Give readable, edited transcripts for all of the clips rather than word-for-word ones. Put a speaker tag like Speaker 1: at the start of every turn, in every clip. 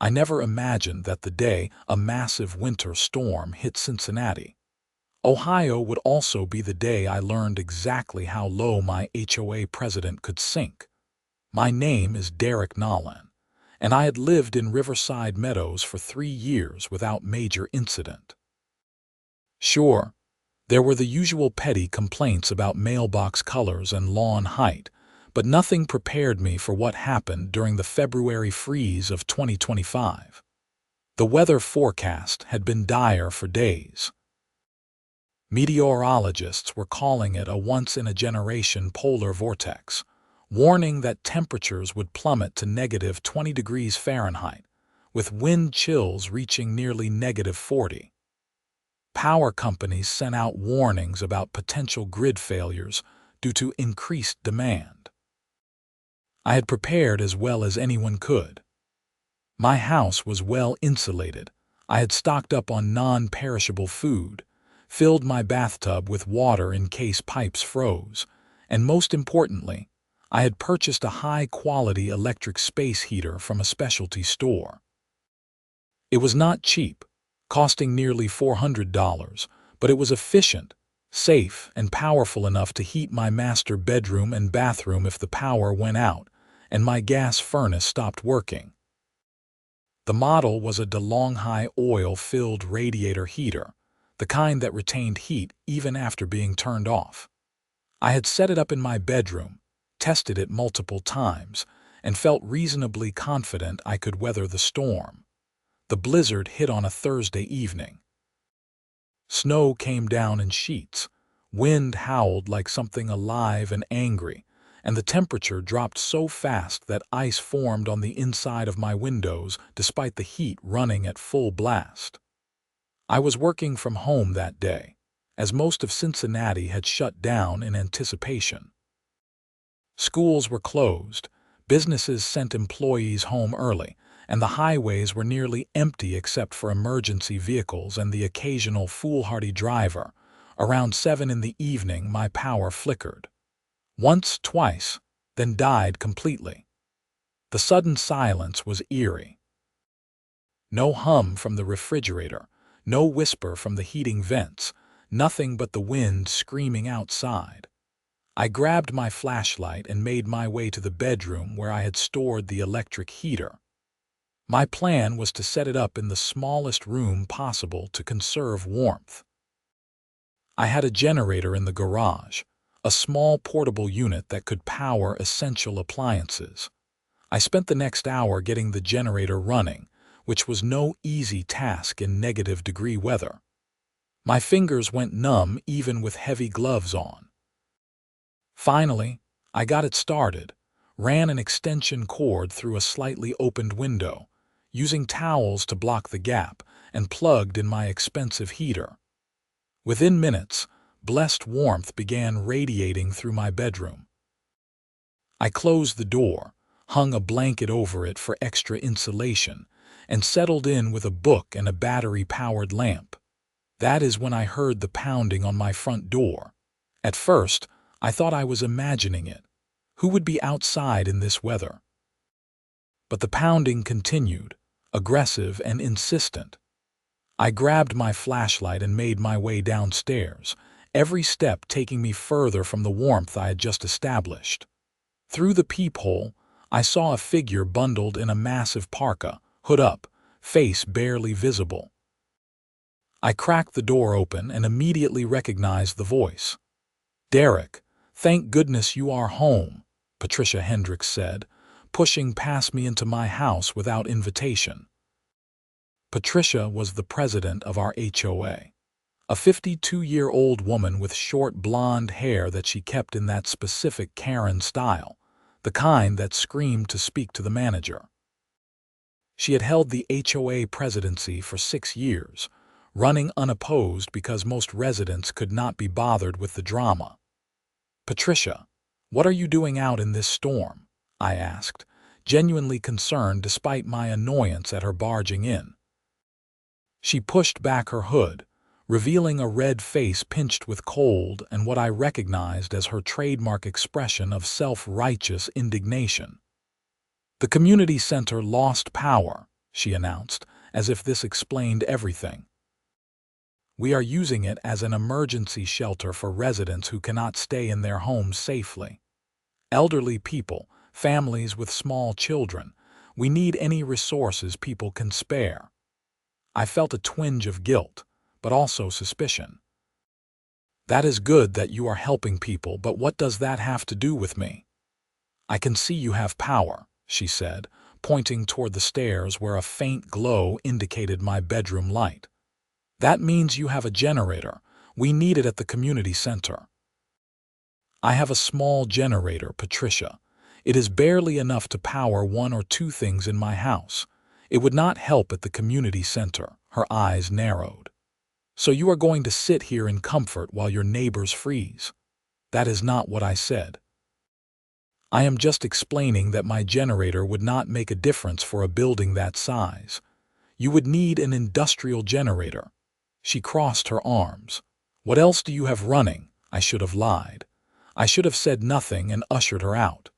Speaker 1: I never imagined that the day a massive winter storm hit Cincinnati, Ohio would also be the day I learned exactly how low my HOA president could sink. My name is Derek Nolan, and I had lived in Riverside Meadows for 3 years without major incident. Sure, there were the usual petty complaints about mailbox colors and lawn height, but nothing prepared me for what happened during the February freeze of 2025. The weather forecast had been dire for days. Meteorologists were calling it a once-in-a-generation polar vortex, warning that temperatures would plummet to negative 20 degrees Fahrenheit, with wind chills reaching nearly negative 40. Power companies sent out warnings about potential grid failures due to increased demand. I had prepared as well as anyone could. My house was well insulated. I had stocked up on non-perishable food, filled my bathtub with water in case pipes froze, and most importantly, I had purchased a high-quality electric space heater from a specialty store. It was not cheap, costing nearly $400, but it was efficient, safe, and powerful enough to heat my master bedroom and bathroom if the power went out and my gas furnace stopped working. The model was a DeLonghi oil-filled radiator heater, the kind that retained heat even after being turned off. I had set it up in my bedroom, tested it multiple times, and felt reasonably confident I could weather the storm. The blizzard hit on a Thursday evening. Snow came down in sheets, wind howled like something alive and angry, and the temperature dropped so fast that ice formed on the inside of my windows despite the heat running at full blast. I was working from home that day, as most of Cincinnati had shut down in anticipation. Schools were closed, businesses sent employees home early, and the highways were nearly empty except for emergency vehicles and the occasional foolhardy driver. Around 7 in the evening, my power flickered. Once, twice, then died completely. The sudden silence was eerie. No hum from the refrigerator, no whisper from the heating vents, nothing but the wind screaming outside. I grabbed my flashlight and made my way to the bedroom where I had stored the electric heater. My plan was to set it up in the smallest room possible to conserve warmth. I had a generator in the garage, a small portable unit that could power essential appliances. I spent the next hour getting the generator running, which was no easy task in negative-degree weather. My fingers went numb even with heavy gloves on. Finally, I got it started, ran an extension cord through a slightly opened window, using towels to block the gap, and plugged in my expensive heater. Within minutes, blessed warmth began radiating through my bedroom. I closed the door, hung a blanket over it for extra insulation, and settled in with a book and a battery-powered lamp. That is when I heard the pounding on my front door. At first, I thought I was imagining it. Who would be outside in this weather? But the pounding continued, aggressive and insistent. I grabbed my flashlight and made my way downstairs, every step taking me further from the warmth I had just established. Through the peephole, I saw a figure bundled in a massive parka, hood up, face barely visible. I cracked the door open and immediately recognized the voice. "Derek, thank goodness you are home," Patricia Hendricks said, pushing past me into my house without invitation. Patricia was the president of our HOA, a 52-year-old woman with short blonde hair that she kept in that specific Karen style, the kind that screamed to speak to the manager. She had held the HOA presidency for 6 years, running unopposed because most residents could not be bothered with the drama. "Patricia, what are you doing out in this storm?" I asked, genuinely concerned despite my annoyance at her barging in. She pushed back her hood, revealing a red face pinched with cold and what I recognized as her trademark expression of self-righteous indignation. "The community center lost power," she announced, as if this explained everything. We are using it as an emergency shelter for residents who cannot stay in their homes safely. Elderly people, families with small children, we need any resources people can spare. I felt a twinge of guilt, but also suspicion. That is good that you are helping people, but what does that have to do with me? I can see you have power, she said, pointing toward the stairs where a faint glow indicated my bedroom light. That means you have a generator. We need it at the community center. I have a small generator, Patricia. It is barely enough to power one or two things in my house. It would not help at the community center. Her eyes narrowed. So you are going to sit here in comfort while your neighbors freeze? That is not what I said. I am just explaining that my generator would not make a difference for a building that size. You would need an industrial generator. She crossed her arms. What else do you have running? I should have lied. I should have said nothing and ushered her out.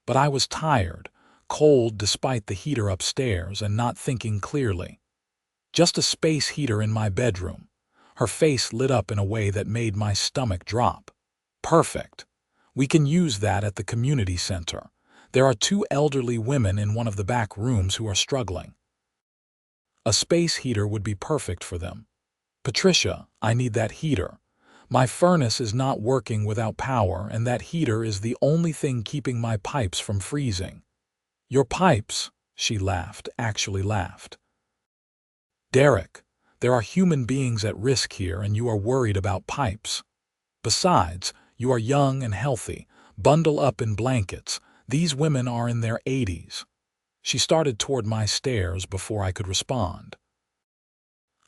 Speaker 1: But I was tired, cold despite the heater upstairs, and not thinking clearly. Just a space heater in my bedroom. Her face lit up in a way that made my stomach drop. Perfect. We can use that at the community center. There are 2 elderly women in one of the back rooms who are struggling. A space heater would be perfect for them. Patricia, I need that heater. My furnace is not working without power, and that heater is the only thing keeping my pipes from freezing. Your pipes? She laughed, actually laughed. Derek, there are human beings at risk here, and you are worried about pipes. Besides, you are young and healthy. Bundle up in blankets. These women are in their 80s. She started toward my stairs before I could respond.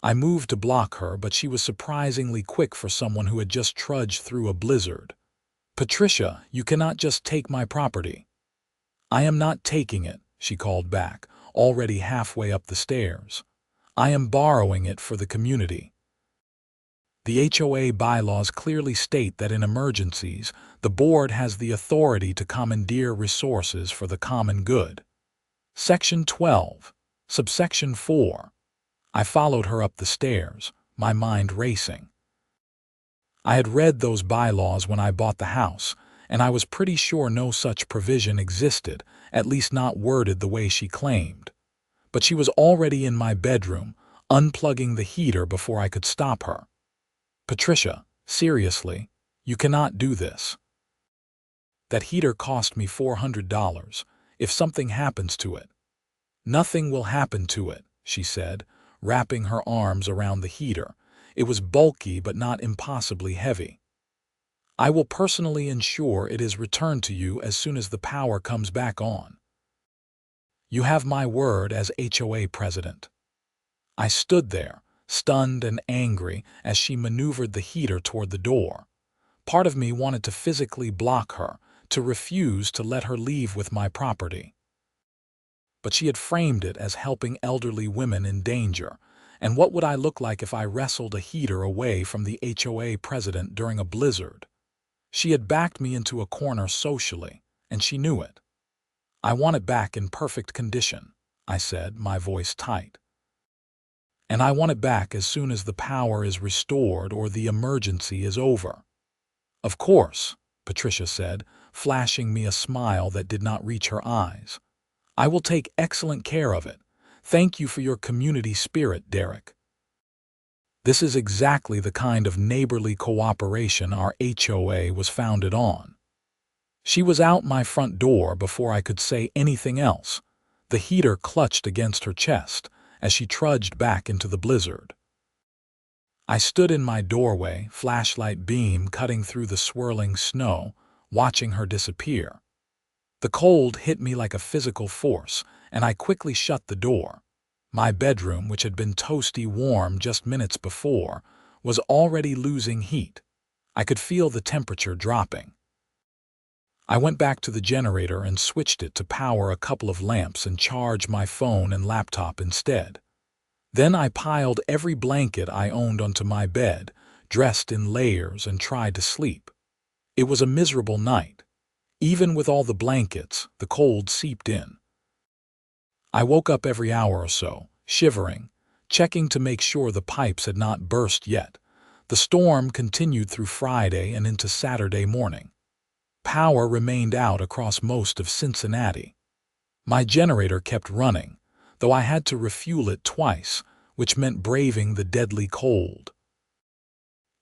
Speaker 1: I moved to block her, but she was surprisingly quick for someone who had just trudged through a blizzard. Patricia, you cannot just take my property. I am not taking it, she called back, already halfway up the stairs. I am borrowing it for the community. The HOA bylaws clearly state that in emergencies, the board has the authority to commandeer resources for the common good. Section 12, subsection 4. I followed her up the stairs, my mind racing. I had read those bylaws when I bought the house, and I was pretty sure no such provision existed, at least not worded the way she claimed. But she was already in my bedroom, unplugging the heater before I could stop her. Patricia, seriously, you cannot do this. That heater cost me $400. If something happens to it. Nothing will happen to it, she said, wrapping her arms around the heater. It was bulky but not impossibly heavy. I will personally ensure it is returned to you as soon as the power comes back on. You have my word as HOA president. I stood there, stunned and angry, as she maneuvered the heater toward the door. Part of me wanted to physically block her, to refuse to let her leave with my property. But she had framed it as helping elderly women in danger, and what would I look like if I wrestled a heater away from the HOA president during a blizzard? She had backed me into a corner socially, and she knew it. I want it back in perfect condition, I said, my voice tight. And I want it back as soon as the power is restored or the emergency is over. Of course, Patricia said, flashing me a smile that did not reach her eyes. I will take excellent care of it. Thank you for your community spirit, Derek. This is exactly the kind of neighborly cooperation our HOA was founded on. She was out my front door before I could say anything else. The heater clutched against her chest as she trudged back into the blizzard. I stood in my doorway, flashlight beam cutting through the swirling snow, watching her disappear. The cold hit me like a physical force, and I quickly shut the door. My bedroom, which had been toasty warm just minutes before, was already losing heat. I could feel the temperature dropping. I went back to the generator and switched it to power a couple of lamps and charge my phone and laptop instead. Then I piled every blanket I owned onto my bed, dressed in layers, and tried to sleep. It was a miserable night. Even with all the blankets, the cold seeped in. I woke up every hour or so, shivering, checking to make sure the pipes had not burst yet. The storm continued through Friday and into Saturday morning. Power remained out across most of Cincinnati. My generator kept running, though I had to refuel it twice, which meant braving the deadly cold.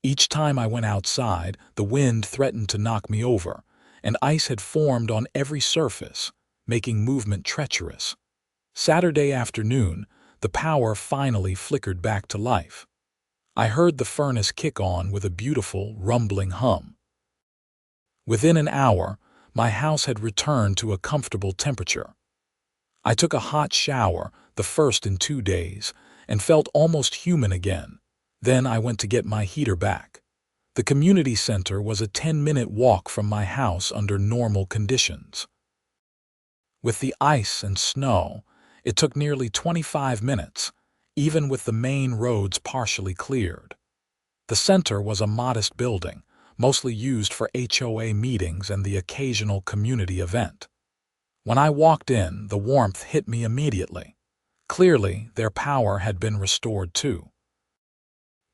Speaker 1: Each time I went outside, the wind threatened to knock me over, and ice had formed on every surface, making movement treacherous. Saturday afternoon, the power finally flickered back to life. I heard the furnace kick on with a beautiful, rumbling hum. Within an hour, my house had returned to a comfortable temperature. I took a hot shower, the first in 2 days, and felt almost human again. Then I went to get my heater back. The community center was a 10-minute walk from my house under normal conditions. With the ice and snow, it took nearly 25 minutes, even with the main roads partially cleared. The center was a modest building, mostly used for HOA meetings and the occasional community event. When I walked in, the warmth hit me immediately. Clearly, their power had been restored too.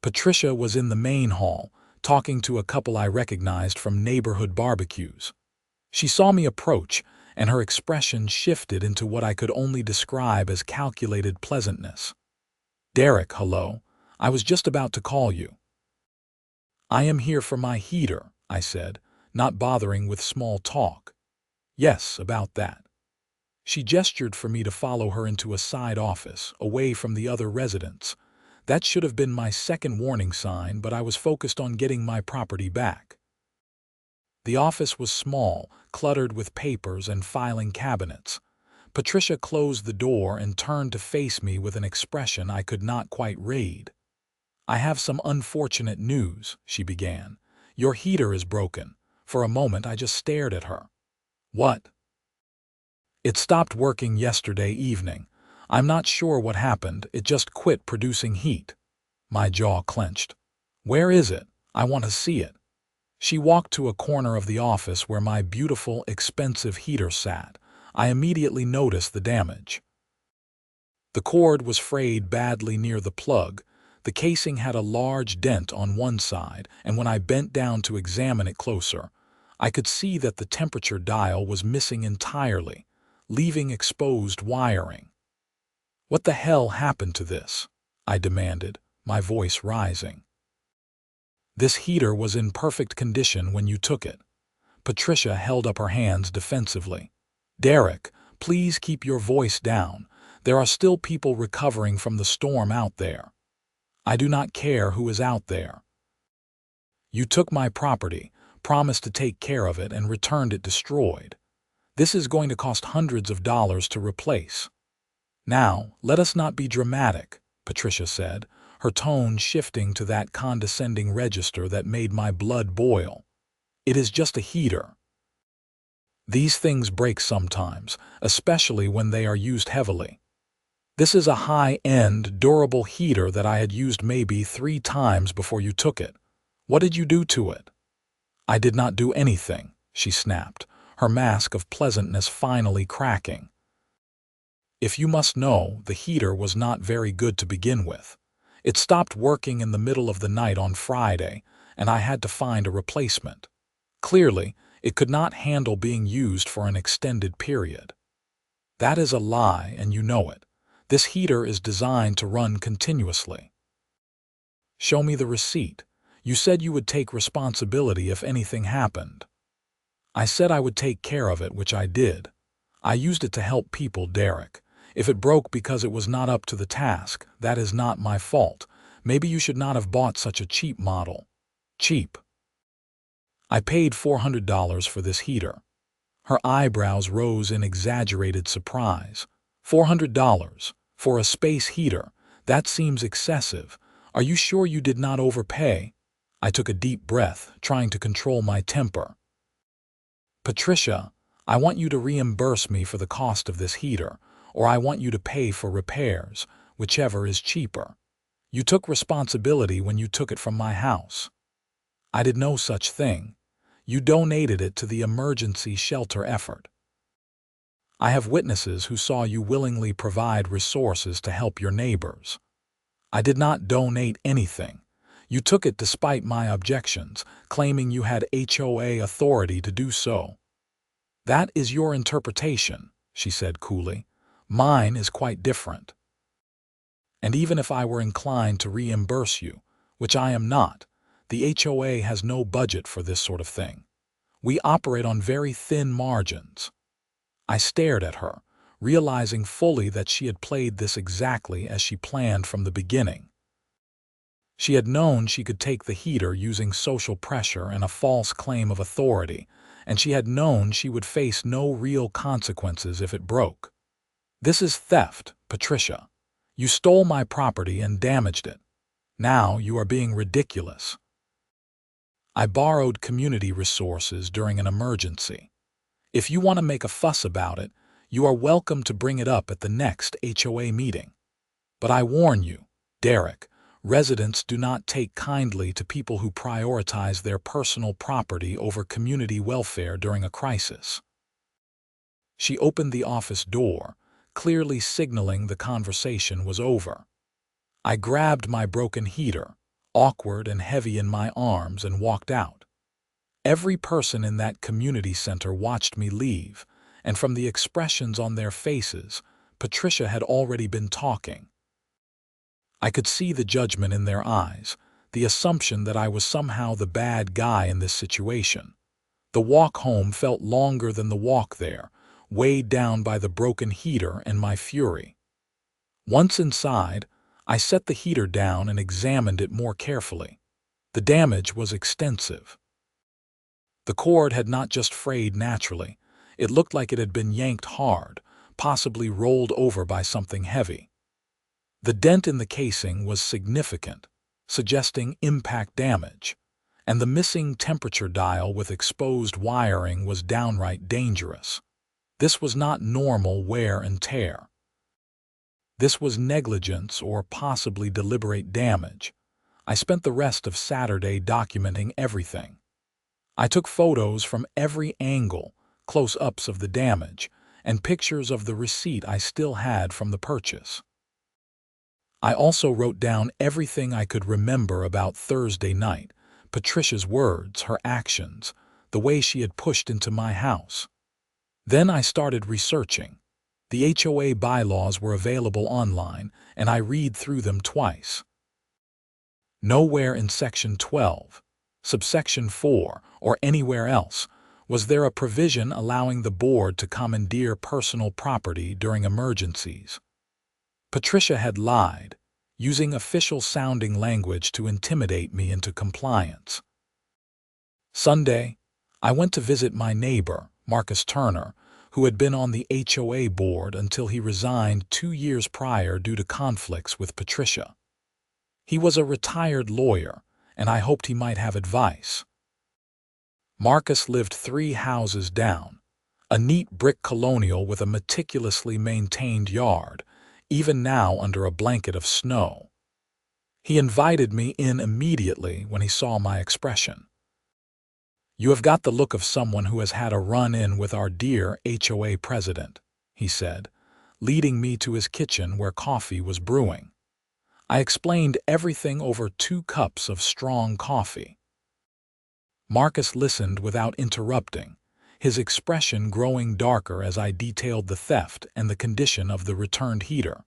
Speaker 1: Patricia was in the main hall, talking to a couple I recognized from neighborhood barbecues. She saw me approach, and her expression shifted into what I could only describe as calculated pleasantness. "Derek, hello. I was just about to call you." "I am here for my heater," I said, not bothering with small talk. "Yes, about that." She gestured for me to follow her into a side office, away from the other residents. That should have been my second warning sign, but I was focused on getting my property back. The office was small, cluttered with papers and filing cabinets. Patricia closed the door and turned to face me with an expression I could not quite read. "I have some unfortunate news," she began. "Your heater is broken." For a moment I just stared at her. "What?" "It stopped working yesterday evening. I'm not sure what happened, it just quit producing heat." My jaw clenched. "Where is it? I want to see it." She walked to a corner of the office where my beautiful, expensive heater sat. I immediately noticed the damage. The cord was frayed badly near the plug. The casing had a large dent on one side, and when I bent down to examine it closer, I could see that the temperature dial was missing entirely, leaving exposed wiring. "What the hell happened to this?" I demanded, my voice rising. "This heater was in perfect condition when you took it." Patricia held up her hands defensively. "Derek, please keep your voice down. There are still people recovering from the storm out there." "I do not care who is out there. You took my property, promised to take care of it, and returned it destroyed. This is going to cost hundreds of dollars to replace." "Now, let us not be dramatic," Patricia said, her tone shifting to that condescending register that made my blood boil. "It is just a heater. These things break sometimes, especially when they are used heavily. This is a high-end, durable heater that I had used maybe 3 times before you took it. What did you do to it?" "I did not do anything," she snapped, her mask of pleasantness finally cracking. "If you must know, the heater was not very good to begin with. It stopped working in the middle of the night on Friday, and I had to find a replacement. Clearly, it could not handle being used for an extended period." "That is a lie, and you know it. This heater is designed to run continuously." "Show me the receipt. You said you would take responsibility if anything happened." "I said I would take care of it, which I did. I used it to help people, Derek. If it broke because it was not up to the task, that is not my fault. Maybe you should not have bought such a cheap model." "Cheap? I paid $400 for this heater." Her eyebrows rose in exaggerated surprise. $400? For a space heater? That seems excessive. Are you sure you did not overpay?" I took a deep breath, trying to control my temper. "Patricia, I want you to reimburse me for the cost of this heater, or I want you to pay for repairs, whichever is cheaper. You took responsibility when you took it from my house." "I did no such thing. You donated it to the emergency shelter effort." I have witnesses who saw you willingly provide resources to help your neighbors. I did not donate anything. You took it despite my objections, claiming you had HOA authority to do so. That is your interpretation, she said coolly. Mine is quite different. And even if I were inclined to reimburse you, which I am not, the HOA has no budget for this sort of thing. We operate on very thin margins. I stared at her, realizing fully that she had played this exactly as she planned from the beginning. She had known she could take the heater using social pressure and a false claim of authority, and she had known she would face no real consequences if it broke. This is theft, Patricia. You stole my property and damaged it. Now you are being ridiculous. I borrowed community resources during an emergency. If you want to make a fuss about it, you are welcome to bring it up at the next HOA meeting. But I warn you, Derek, residents do not take kindly to people who prioritize their personal property over community welfare during a crisis. She opened the office door, clearly signaling the conversation was over. I grabbed my broken heater, awkward and heavy in my arms, and walked out. Every person in that community center watched me leave, and from the expressions on their faces, Patricia had already been talking. I could see the judgment in their eyes, the assumption that I was somehow the bad guy in this situation. The walk home felt longer than the walk there, weighed down by the broken heater and my fury. Once inside, I set the heater down and examined it more carefully. The damage was extensive. The cord had not just frayed naturally, it looked like it had been yanked hard, possibly rolled over by something heavy. The dent in the casing was significant, suggesting impact damage, and the missing temperature dial with exposed wiring was downright dangerous. This was not normal wear and tear. This was negligence or possibly deliberate damage. I spent the rest of Saturday documenting everything. I took photos from every angle, close-ups of the damage, and pictures of the receipt I still had from the purchase. I also wrote down everything I could remember about Thursday night, Patricia's words, her actions, the way she had pushed into my house. Then I started researching. The HOA bylaws were available online, and I read through them twice. Nowhere in Section 12, Subsection 4, or anywhere else, was there a provision allowing the board to commandeer personal property during emergencies. Patricia had lied, using official-sounding language to intimidate me into compliance. Sunday, I went to visit my neighbor, Marcus Turner, who had been on the HOA board until he resigned 2 years prior due to conflicts with Patricia. He was a retired lawyer, and I hoped he might have advice. Marcus lived 3 houses down, a neat brick colonial with a meticulously maintained yard, even now under a blanket of snow. He invited me in immediately when he saw my expression. "You have got the look of someone who has had a run-in with our dear HOA president," he said, leading me to his kitchen where coffee was brewing. I explained everything over 2 cups of strong coffee. Marcus listened without interrupting, his expression growing darker as I detailed the theft and the condition of the returned heater.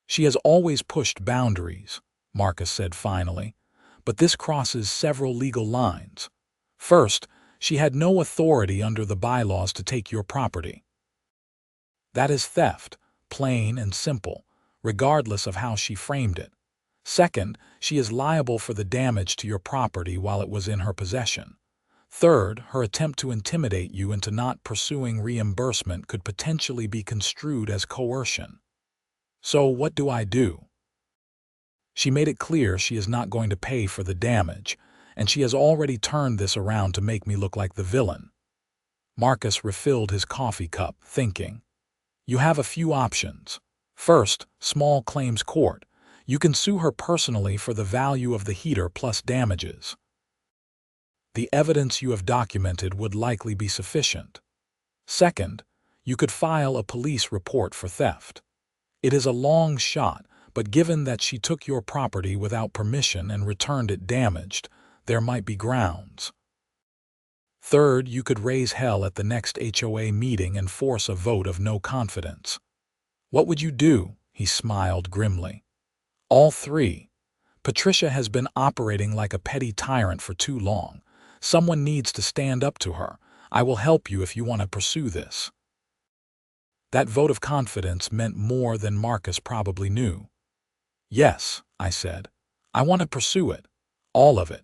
Speaker 1: "She has always pushed boundaries," Marcus said finally, "but this crosses several legal lines. First, she had no authority under the bylaws to take your property. That is theft, plain and simple, regardless of how she framed it. Second, she is liable for the damage to your property while it was in her possession. Third, her attempt to intimidate you into not pursuing reimbursement could potentially be construed as coercion. So what do I do? She made it clear she is not going to pay for the damage, and she has already turned this around to make me look like the villain." Marcus refilled his coffee cup, thinking. "You have a few options. First, small claims court. You can sue her personally for the value of the heater plus damages. The evidence you have documented would likely be sufficient. Second, you could file a police report for theft. It is a long shot, but given that she took your property without permission and returned it damaged, there might be grounds. Third, you could raise hell at the next HOA meeting and force a vote of no confidence. What would you do? He smiled grimly. All three. Patricia has been operating like a petty tyrant for too long. Someone needs to stand up to her. I will help you if you want to pursue this. That vote of confidence meant more than Marcus probably knew. Yes, I said. I want to pursue it. All of it.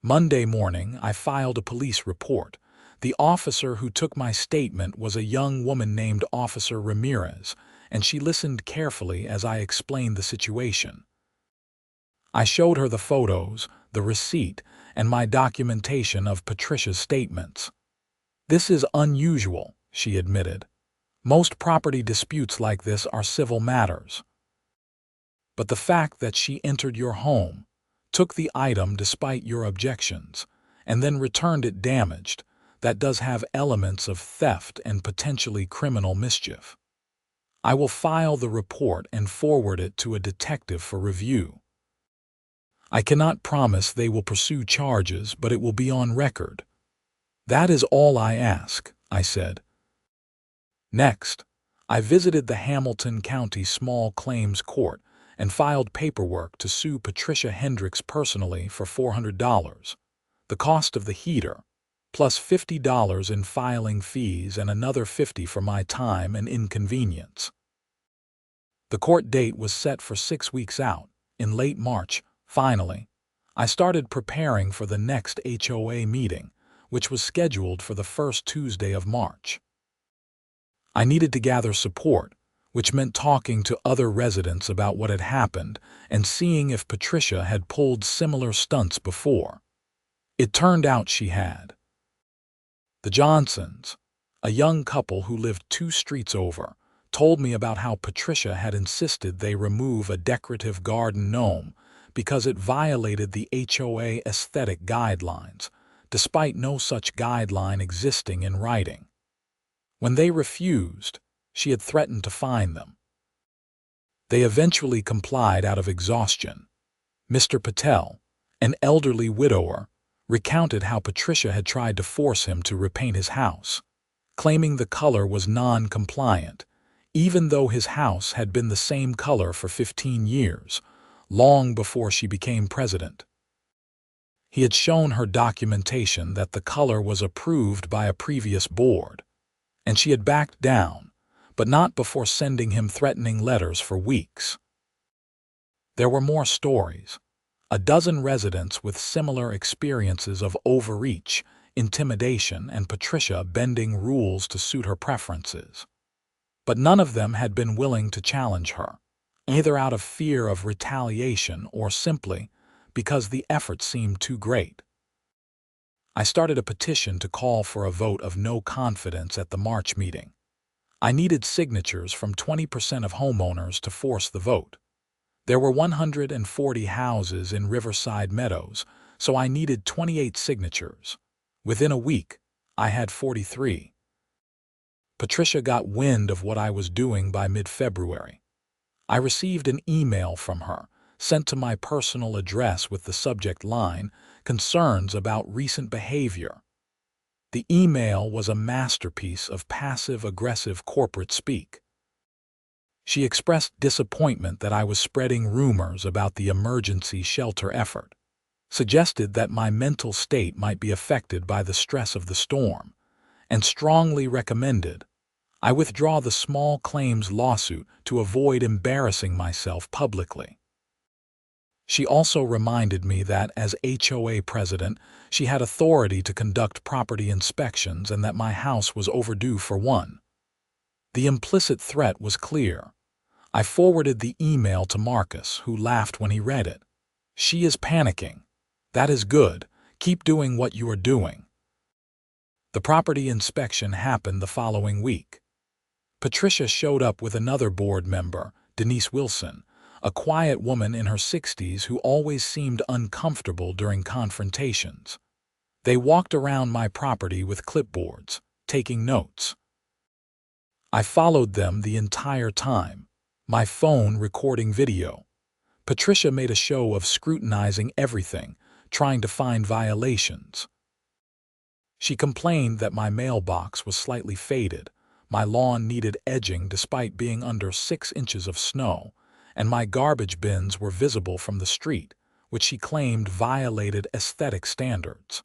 Speaker 1: Monday morning, I filed a police report. The officer who took my statement was a young woman named Officer Ramirez, and she listened carefully as I explained the situation. I showed her the photos, the receipt, and my documentation of Patricia's statements. This is unusual, she admitted. Most property disputes like this are civil matters. But the fact that she entered your home, took the item despite your objections, and then returned it damaged, that does have elements of theft and potentially criminal mischief. I will file the report and forward it to a detective for review. I cannot promise they will pursue charges, but it will be on record. That is all I ask, I said. Next, I visited the Hamilton County Small Claims Court and filed paperwork to sue Patricia Hendricks personally for $400, the cost of the heater, plus $50 in filing fees and another $50 for my time and inconvenience. The court date was set for 6 weeks out. In late March, finally, I started preparing for the next HOA meeting, which was scheduled for the first Tuesday of March. I needed to gather support, which meant talking to other residents about what had happened and seeing if Patricia had pulled similar stunts before. It turned out she had. The Johnsons, a young couple who lived 2 streets over, told me about how Patricia had insisted they remove a decorative garden gnome because it violated the HOA aesthetic guidelines, despite no such guideline existing in writing. When they refused, she had threatened to fine them. They eventually complied out of exhaustion. Mr. Patel, an elderly widower, recounted how Patricia had tried to force him to repaint his house, claiming the color was non-compliant, even though his house had been the same color for 15 years, long before she became president. He had shown her documentation that the color was approved by a previous board, and she had backed down, but not before sending him threatening letters for weeks. There were more stories. A dozen residents with similar experiences of overreach, intimidation, and Patricia bending rules to suit her preferences. But none of them had been willing to challenge her, either out of fear of retaliation or simply because the effort seemed too great. I started a petition to call for a vote of no confidence at the March meeting. I needed signatures from 20% of homeowners to force the vote. There were 140 houses in Riverside Meadows, so I needed 28 signatures. Within a week, I had 43. Patricia got wind of what I was doing by mid-February. I received an email from her, sent to my personal address with the subject line, "Concerns about recent behavior." The email was a masterpiece of passive-aggressive corporate speak. She expressed disappointment that I was spreading rumors about the emergency shelter effort, suggested that my mental state might be affected by the stress of the storm, and strongly recommended I withdraw the small claims lawsuit to avoid embarrassing myself publicly. She also reminded me that, as HOA president, she had authority to conduct property inspections and that my house was overdue for one. The implicit threat was clear. I forwarded the email to Marcus, who laughed when he read it. "She is panicking. That is good. Keep doing what you are doing." The property inspection happened the following week. Patricia showed up with another board member, Denise Wilson, a quiet woman in her 60s who always seemed uncomfortable during confrontations. They walked around my property with clipboards, taking notes. I followed them the entire time, my phone recording video. Patricia made a show of scrutinizing everything, trying to find violations. She complained that my mailbox was slightly faded, my lawn needed edging despite being under 6 inches of snow, and my garbage bins were visible from the street, which she claimed violated aesthetic standards.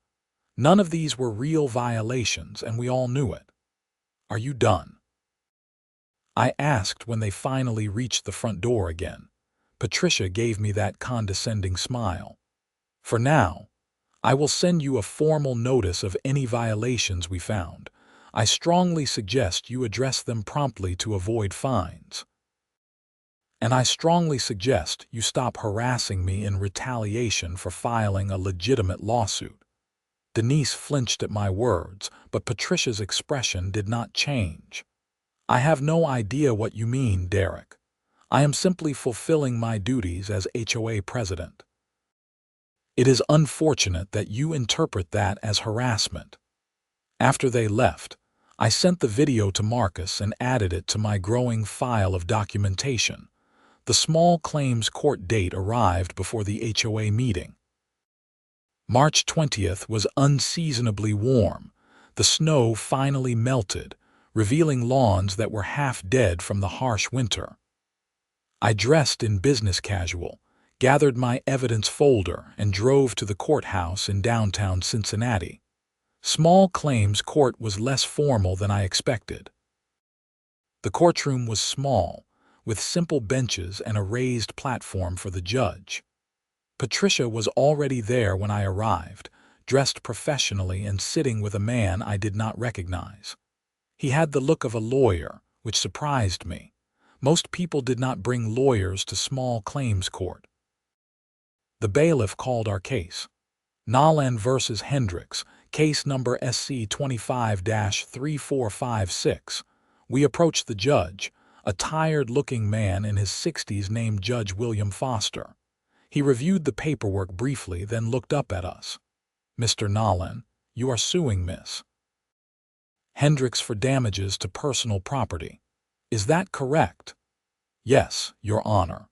Speaker 1: None of these were real violations, and we all knew it. "Are you done?" I asked when they finally reached the front door again. Patricia gave me that condescending smile. "For now, I will send you a formal notice of any violations we found. I strongly suggest you address them promptly to avoid fines. And I strongly suggest you stop harassing me in retaliation for filing a legitimate lawsuit." Denise flinched at my words, but Patricia's expression did not change. "I have no idea what you mean, Derek. I am simply fulfilling my duties as HOA president. It is unfortunate that you interpret that as harassment." After they left, I sent the video to Marcus and added it to my growing file of documentation. The small claims court date arrived before the HOA meeting. March 20th was unseasonably warm. The snow finally melted, revealing lawns that were half dead from the harsh winter. I dressed in business casual, gathered my evidence folder, and drove to the courthouse in downtown Cincinnati. Small claims court was less formal than I expected. The courtroom was small, with simple benches and a raised platform for the judge. Patricia was already there when I arrived, dressed professionally and sitting with a man I did not recognize. He had the look of a lawyer, which surprised me. Most people did not bring lawyers to small claims court. The bailiff called our case. Nolan versus Hendricks, case number SC 25-3456. We approached the judge, a tired-looking man in his 60s named Judge William Foster. He reviewed the paperwork briefly, then looked up at us. "Mr. Nolan, you are suing Miss Hendricks for damages to personal property. Is that correct?" "Yes, Your Honor.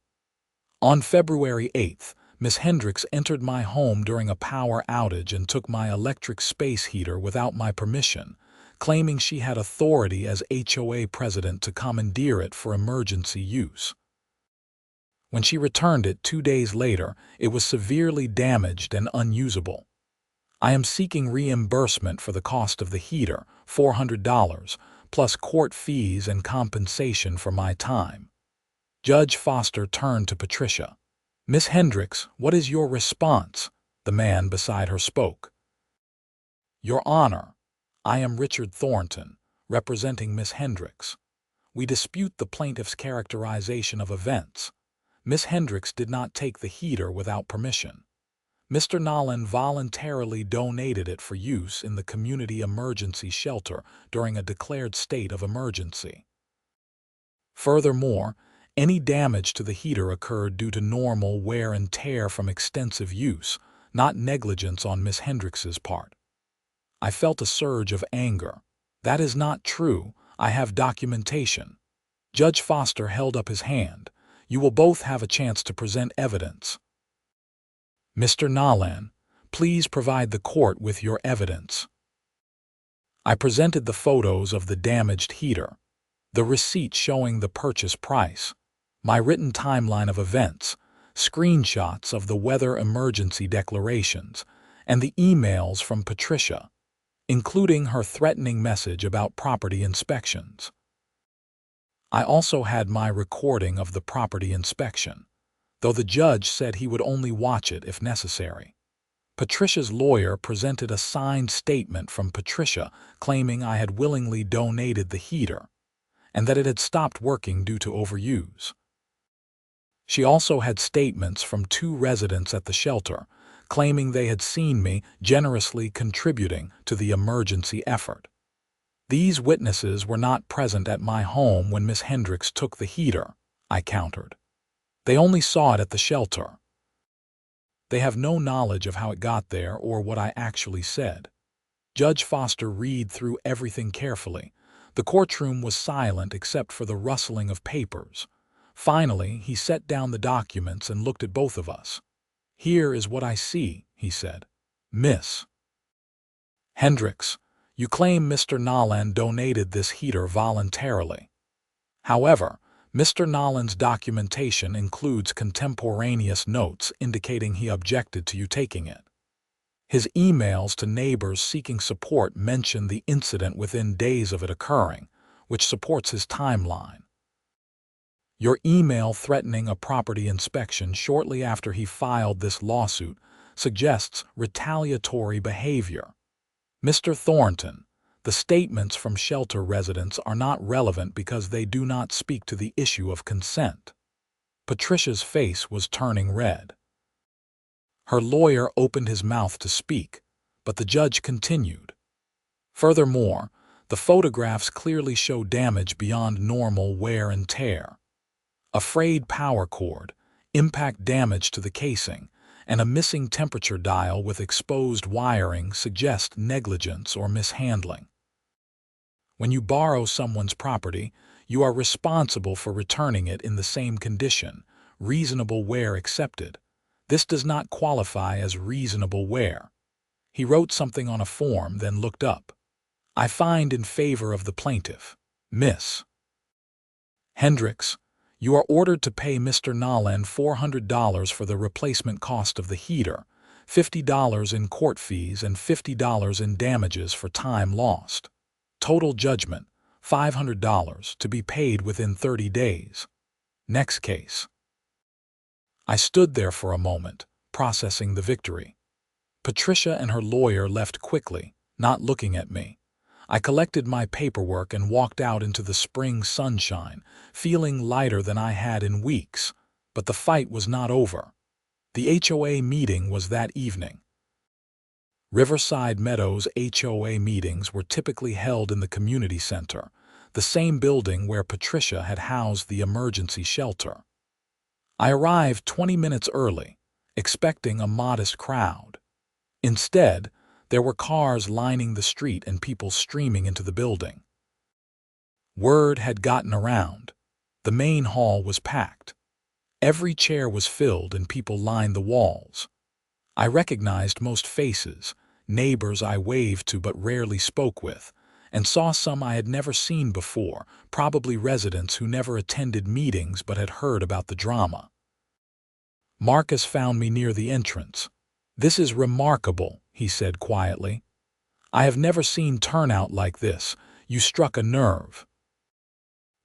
Speaker 1: On February 8th, Miss Hendricks entered my home during a power outage and took my electric space heater without my permission, claiming she had authority as HOA president to commandeer it for emergency use. When she returned it 2 days later, it was severely damaged and unusable. I am seeking reimbursement for the cost of the heater, $400, plus court fees and compensation for my time." Judge Foster turned to Patricia. "Miss Hendricks, what is your response?" The man beside her spoke. "Your Honor, I am Richard Thornton, representing Miss Hendricks. We dispute the plaintiff's characterization of events. Miss Hendricks did not take the heater without permission. Mr. Nolan voluntarily donated it for use in the community emergency shelter during a declared state of emergency. Furthermore, any damage to the heater occurred due to normal wear and tear from extensive use, not negligence on Miss Hendricks's part." I felt a surge of anger. "That is not true. I have documentation." Judge Foster held up his hand. "You will both have a chance to present evidence." "Mr. Nolan, please provide the court with your evidence." I presented the photos of the damaged heater, the receipt showing the purchase price, my written timeline of events, screenshots of the weather emergency declarations, and the emails from Patricia, including her threatening message about property inspections. I also had my recording of the property inspection, though the judge said he would only watch it if necessary. Patricia's lawyer presented a signed statement from Patricia claiming I had willingly donated the heater and that it had stopped working due to overuse. She also had statements from 2 residents at the shelter claiming they had seen me generously contributing to the emergency effort. These witnesses were not present at my home when Miss Hendricks took the heater, I countered. They only saw it at the shelter. They have no knowledge of how it got there or what I actually said. Judge Foster read through everything carefully, The courtroom was silent except for the rustling of papers. Finally, he set down the documents and looked at both of us. "Here is what I see," he said. "Miss Hendricks, you claim Mr. Nolan donated this heater voluntarily. However, Mr. Nolan's documentation includes contemporaneous notes indicating he objected to you taking it. His emails to neighbors seeking support mention the incident within days of it occurring, which supports his timeline. Your email threatening a property inspection shortly after he filed this lawsuit suggests retaliatory behavior. Mr. Thornton, the statements from shelter residents are not relevant because they do not speak to the issue of consent." Patricia's face was turning red. Her lawyer opened his mouth to speak, but the judge continued. "Furthermore, the photographs clearly show damage beyond normal wear and tear. A frayed power cord, impact damage to the casing, and a missing temperature dial with exposed wiring suggest negligence or mishandling. When you borrow someone's property, you are responsible for returning it in the same condition, reasonable wear accepted. This does not qualify as reasonable wear." He wrote something on a form, then looked up. "I find in favor of the plaintiff, Miss Hendricks. You are ordered to pay Mr. Nolan $400 for the replacement cost of the heater, $50 in court fees, and $50 in damages for time lost. Total judgment, $500, to be paid within 30 days. Next case." I stood there for a moment, processing the victory. Patricia and her lawyer left quickly, not looking at me. I collected my paperwork and walked out into the spring sunshine, feeling lighter than I had in weeks. But the fight was not over. The HOA meeting was that evening. Riverside Meadows HOA meetings were typically held in the community center, the same building where Patricia had housed the emergency shelter. I arrived 20 minutes early, expecting a modest crowd. Instead, there were cars lining the street and people streaming into the building. Word had gotten around. The main hall was packed. Every chair was filled and people lined the walls. I recognized most faces, neighbors I waved to but rarely spoke with, and saw some I had never seen before, probably residents who never attended meetings but had heard about the drama. Marcus found me near the entrance. "This is remarkable," he said quietly. "I have never seen turnout like this. You struck a nerve."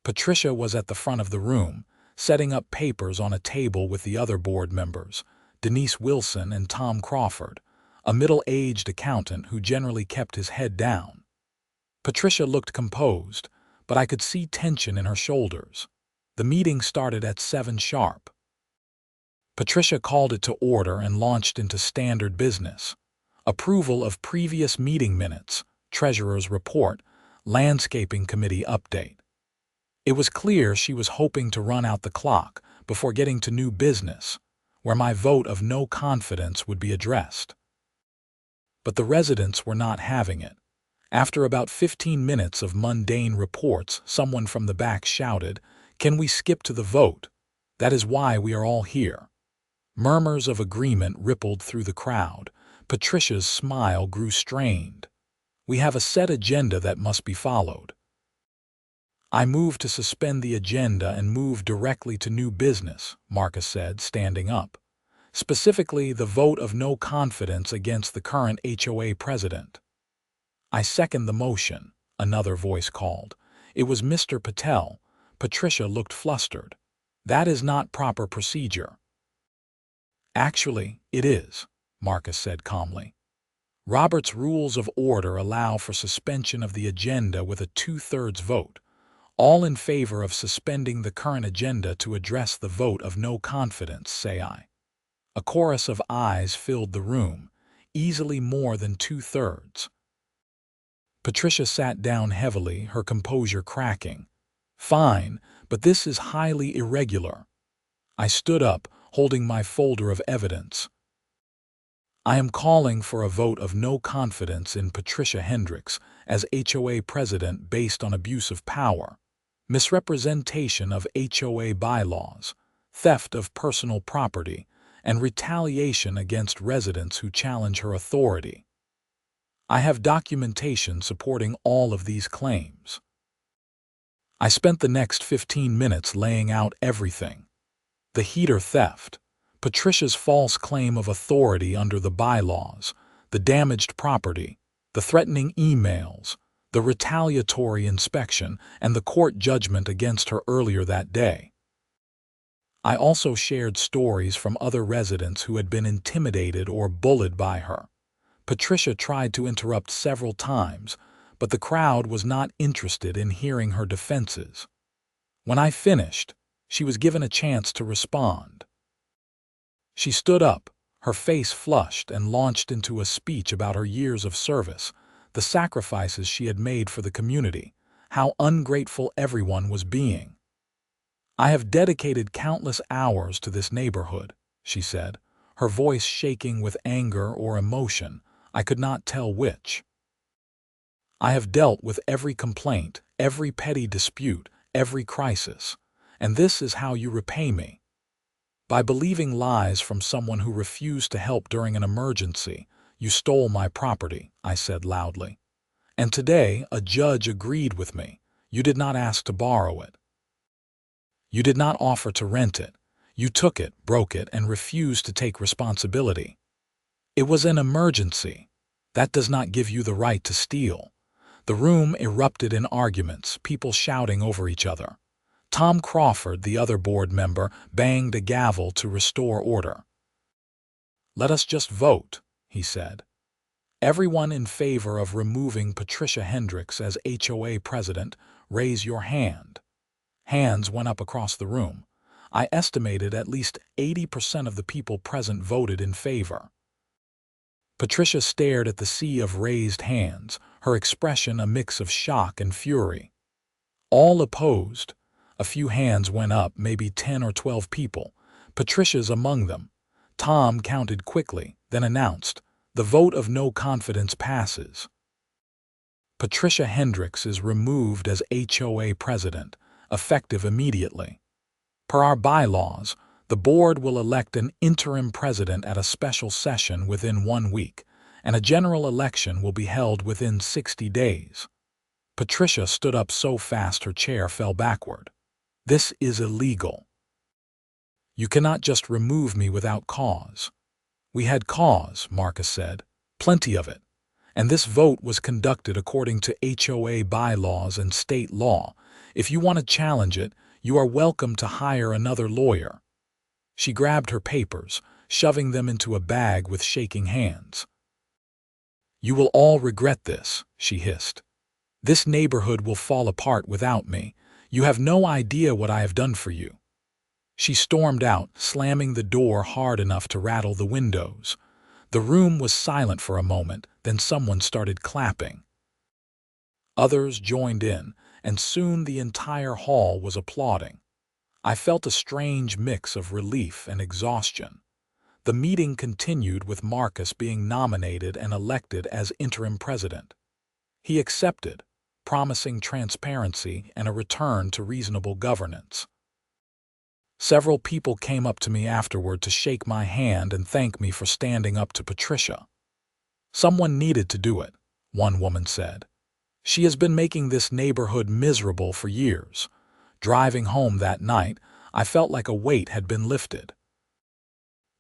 Speaker 1: Patricia was at the front of the room, setting up papers on a table with the other board members, Denise Wilson and Tom Crawford, a middle-aged accountant who generally kept his head down. Patricia looked composed, but I could see tension in her shoulders. The meeting started at 7 sharp. Patricia called it to order and launched into standard business. Approval of previous meeting minutes, treasurer's report, landscaping committee update. It was clear she was hoping to run out the clock before getting to new business, where my vote of no confidence would be addressed. But the residents were not having it. After about 15 minutes of mundane reports, someone from the back shouted, "Can we skip to the vote? That is why we are all here." Murmurs of agreement rippled through the crowd. Patricia's smile grew strained. "We have a set agenda that must be followed." "I move to suspend the agenda and move directly to new business," Marcus said, standing up. "Specifically, the vote of no confidence against the current HOA president." "I second the motion," another voice called. It was Mr. Patel. Patricia looked flustered. "That is not proper procedure." "Actually, it is," Marcus said calmly. "Robert's Rules of Order allow for suspension of the agenda with a 2/3 vote. All in favor of suspending the current agenda to address the vote of no confidence, say aye." A chorus of ayes filled the room, easily more than 2/3. Patricia sat down heavily, her composure cracking. "Fine, but this is highly irregular." I stood up, holding my folder of evidence. "I am calling for a vote of no confidence in Patricia Hendricks as HOA president based on abuse of power, misrepresentation of HOA bylaws, theft of personal property, and retaliation against residents who challenge her authority. I have documentation supporting all of these claims. I spent the next 15 minutes laying out everything. The heater theft, Patricia's false claim of authority under the bylaws, the damaged property, the threatening emails, the retaliatory inspection, and the court judgment against her earlier that day. I also shared stories from other residents who had been intimidated or bullied by her. Patricia tried to interrupt several times, but the crowd was not interested in hearing her defenses. When I finished, she was given a chance to respond. She stood up, her face flushed, and launched into a speech about her years of service, the sacrifices she had made for the community, how ungrateful everyone was being. "I have dedicated countless hours to this neighborhood," she said, her voice shaking with anger or emotion, I could not tell which. "I have dealt with every complaint, every petty dispute, every crisis, and this is how you repay me. By believing lies from someone who refused to help during an emergency, you stole my property," I said loudly. "And today a judge agreed with me. You did not ask to borrow it. You did not offer to rent it. You took it, broke it, and refused to take responsibility. It was an emergency. That does not give you the right to steal." The room erupted in arguments, people shouting over each other. Tom Crawford, the other board member, banged a gavel to restore order. "Let us just vote," he said. "Everyone in favor of removing Patricia Hendricks as HOA president, raise your hand." Hands went up across the room. I estimated at least 80% of the people present voted in favor. Patricia stared at the sea of raised hands, her expression a mix of shock and fury. All opposed. A few hands went up, maybe 10 or 12 people. Patricia's among them. Tom counted quickly, then announced, "The vote of no confidence passes. Patricia Hendricks is removed as HOA president, effective immediately. Per our bylaws, the board will elect an interim president at a special session within 1 week, and a general election will be held within 60 days. Patricia stood up so fast her chair fell backward. "This is illegal. You cannot just remove me without cause." "We had cause," Marcus said, "plenty of it. And this vote was conducted according to HOA bylaws and state law. If you want to challenge it, you are welcome to hire another lawyer." She grabbed her papers, shoving them into a bag with shaking hands. "You will all regret this," she hissed. "This neighborhood will fall apart without me. You have no idea what I have done for you." She stormed out, slamming the door hard enough to rattle the windows. The room was silent for a moment, then someone started clapping. Others joined in, and soon the entire hall was applauding. I felt a strange mix of relief and exhaustion. The meeting continued with Marcus being nominated and elected as interim president. He accepted, promising transparency and a return to reasonable governance. Several people came up to me afterward to shake my hand and thank me for standing up to Patricia. "Someone needed to do it," one woman said. "She has been making this neighborhood miserable for years. Driving home that night, I felt like a weight had been lifted."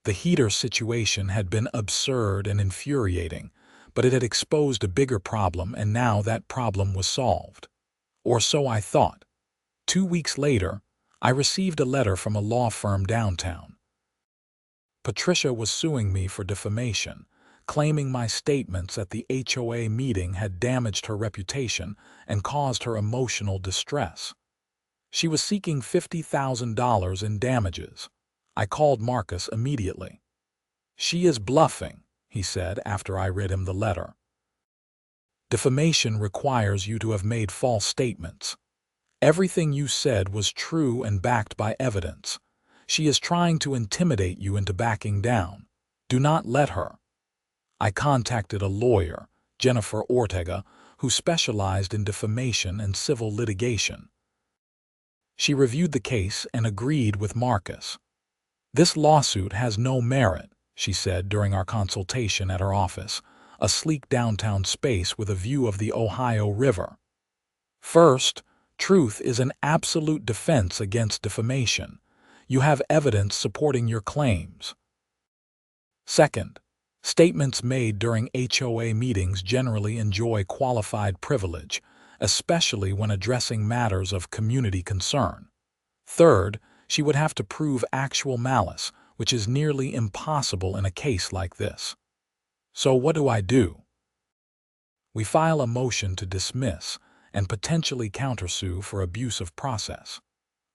Speaker 1: The heater situation had been absurd and infuriating, but it had exposed a bigger problem, and now that problem was solved. Or so I thought. 2 weeks later, I received a letter from a law firm downtown. Patricia was suing me for defamation, claiming my statements at the HOA meeting had damaged her reputation and caused her emotional distress. She was seeking $50,000 in damages. I called Marcus immediately. "She is bluffing," he said after I read him the letter. "Defamation requires you to have made false statements. Everything you said was true and backed by evidence. She is trying to intimidate you into backing down. Do not let her." I contacted a lawyer, Jennifer Ortega, who specialized in defamation and civil litigation. She reviewed the case and agreed with Marcus. "This lawsuit has no merit," she said during our consultation at her office, a sleek downtown space with a view of the Ohio River. "First, truth is an absolute defense against defamation. You have evidence supporting your claims. Second, statements made during HOA meetings generally enjoy qualified privilege, especially when addressing matters of community concern. Third, she would have to prove actual malice, which is nearly impossible in a case like this. So what do? We file a motion to dismiss and potentially countersue for abuse of process.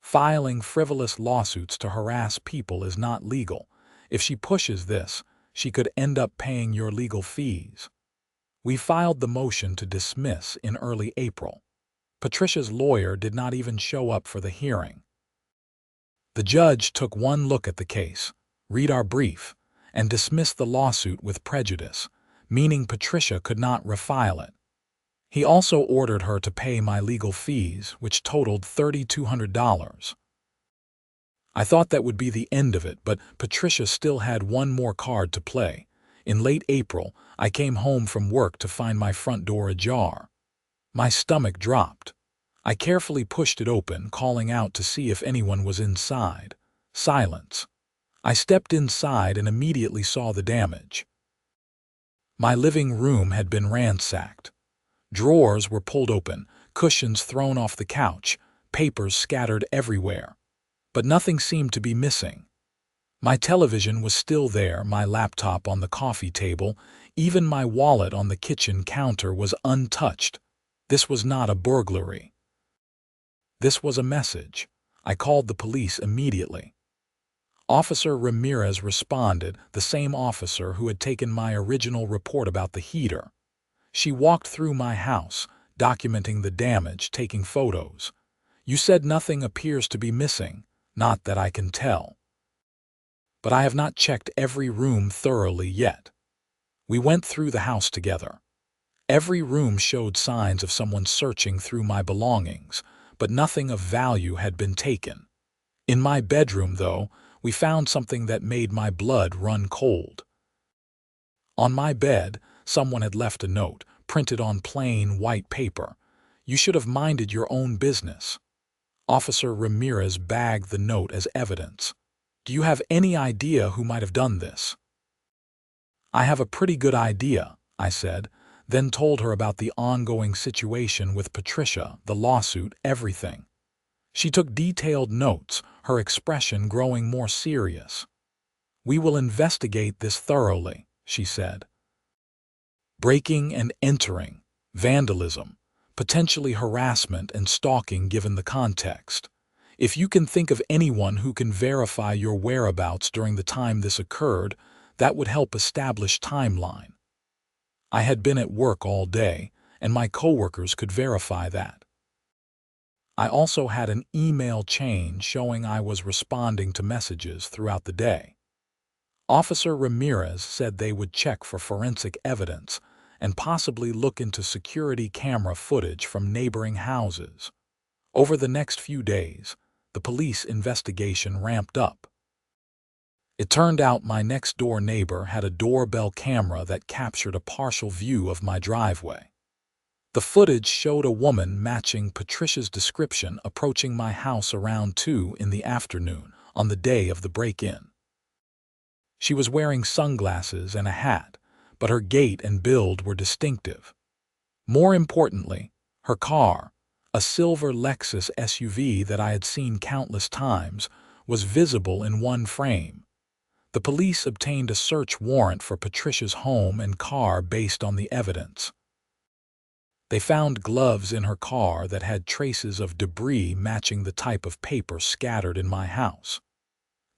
Speaker 1: Filing frivolous lawsuits to harass people is not legal. If she pushes this, she could end up paying your legal fees. We filed the motion to dismiss in early April. Patricia's lawyer did not even show up for the hearing. The judge took one look at the case, read our brief, and dismissed the lawsuit with prejudice, meaning Patricia could not refile it. He also ordered her to pay my legal fees, which totaled $3,200. I thought that would be the end of it, but Patricia still had one more card to play. In late April, I came home from work to find my front door ajar. My stomach dropped. I carefully pushed it open, calling out to see if anyone was inside. Silence. I stepped inside and immediately saw the damage. My living room had been ransacked. Drawers were pulled open, cushions thrown off the couch, papers scattered everywhere. But nothing seemed to be missing. My television was still there, my laptop on the coffee table, even my wallet on the kitchen counter was untouched. This was not a burglary. This was a message. I called the police immediately. Officer Ramirez responded, the same officer who had taken my original report about the heater. She walked through my house, documenting the damage, taking photos. "You said nothing appears to be missing, not that I can tell. But I have not checked every room thoroughly yet." We went through the house together. Every room showed signs of someone searching through my belongings, but nothing of value had been taken. In my bedroom, though, we found something that made my blood run cold. On my bed, someone had left a note, printed on plain white paper. "You should have minded your own business." Officer Ramirez bagged the note as evidence. "Do you have any idea who might have done this?" "I have a pretty good idea," I said, then told her about the ongoing situation with Patricia, the lawsuit, everything. She took detailed notes, her expression growing more serious. "We will investigate this thoroughly," she said. Breaking and entering, vandalism, potentially harassment and stalking given the context. If you can think of anyone who can verify your whereabouts during the time this occurred, that would help establish timeline. I had been at work all day, and my coworkers could verify that. I also had an email chain showing I was responding to messages throughout the day. Officer Ramirez said they would check for forensic evidence and possibly look into security camera footage from neighboring houses. Over the next few days, the police investigation ramped up. It turned out my next-door neighbor had a doorbell camera that captured a partial view of my driveway. The footage showed a woman matching Patricia's description approaching my house around 2 in the afternoon on the day of the break-in. She was wearing sunglasses and a hat, but her gait and build were distinctive. More importantly, her car, a silver Lexus SUV that I had seen countless times, was visible in one frame. The police obtained a search warrant for Patricia's home and car based on the evidence. They found gloves in her car that had traces of debris matching the type of paper scattered in my house.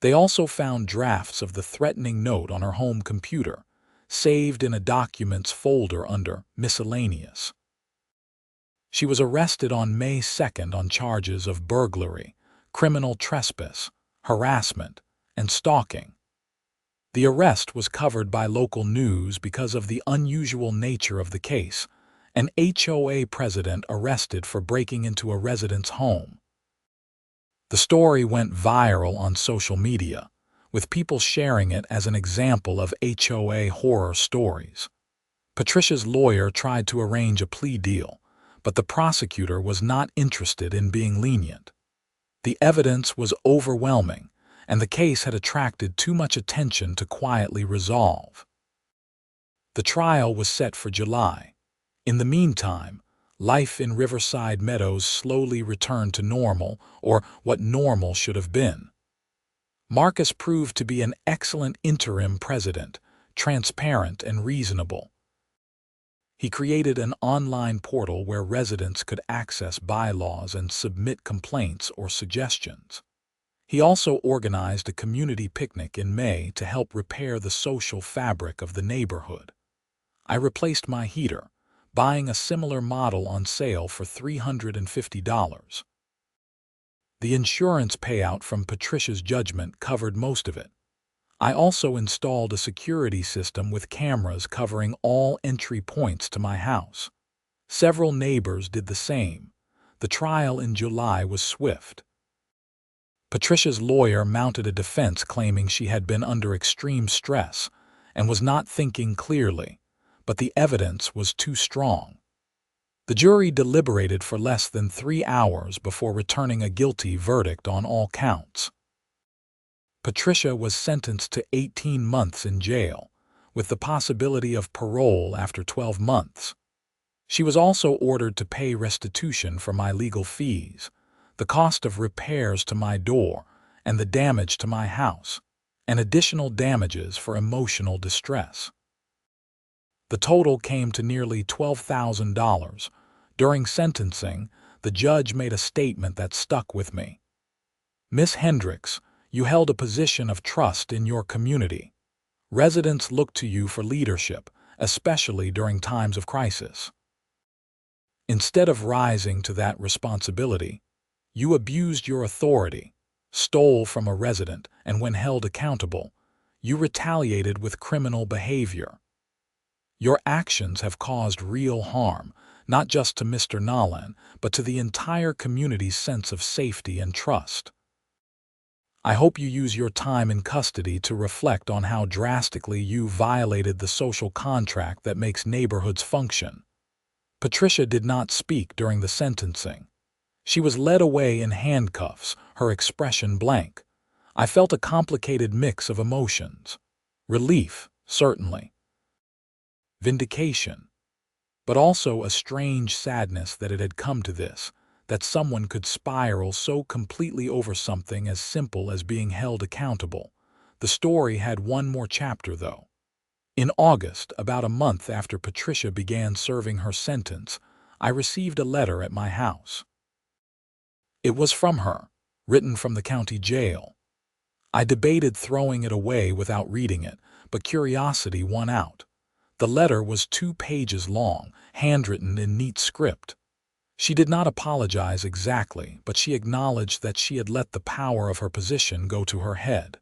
Speaker 1: They also found drafts of the threatening note on her home computer, saved in a documents folder under Miscellaneous. She was arrested on May 2nd on charges of burglary, criminal trespass, harassment, and stalking. The arrest was covered by local news because of the unusual nature of the case, an HOA president arrested for breaking into a resident's home. The story went viral on social media, with people sharing it as an example of HOA horror stories. Patricia's lawyer tried to arrange a plea deal, but the prosecutor was not interested in being lenient. The evidence was overwhelming, and the case had attracted too much attention to quietly resolve. The trial was set for July. In the meantime, life in Riverside Meadows slowly returned to normal, or what normal should have been. Marcus proved to be an excellent interim president, transparent and reasonable. He created an online portal where residents could access bylaws and submit complaints or suggestions. He also organized a community picnic in May to help repair the social fabric of the neighborhood. I replaced my heater, buying a similar model on sale for $350. The insurance payout from Patricia's judgment covered most of it. I also installed a security system with cameras covering all entry points to my house. Several neighbors did the same. The trial in July was swift. Patricia's lawyer mounted a defense claiming she had been under extreme stress and was not thinking clearly, but the evidence was too strong. The jury deliberated for less than 3 hours before returning a guilty verdict on all counts. Patricia was sentenced to 18 months in jail, with the possibility of parole after 12 months. She was also ordered to pay restitution for my legal fees, the cost of repairs to my door, and the damage to my house, and additional damages for emotional distress. The total came to nearly $12,000. During sentencing, the judge made a statement that stuck with me. "Miss Hendricks, you held a position of trust in your community. Residents look to you for leadership, especially during times of crisis. Instead of rising to that responsibility, you abused your authority, stole from a resident, and when held accountable, you retaliated with criminal behavior. Your actions have caused real harm, not just to Mr. Nolan, but to the entire community's sense of safety and trust. I hope you use your time in custody to reflect on how drastically you violated the social contract that makes neighborhoods function." Patricia did not speak during the sentencing. She was led away in handcuffs, her expression blank. I felt a complicated mix of emotions. Relief, certainly. Vindication. But also a strange sadness that it had come to this, that someone could spiral so completely over something as simple as being held accountable. The story had one more chapter, though. In August, about a month after Patricia began serving her sentence, I received a letter at my house. It was from her, written from the county jail. I debated throwing it away without reading it, but curiosity won out. The letter was 2 pages long, handwritten in neat script. She did not apologize exactly, but she acknowledged that she had let the power of her position go to her head.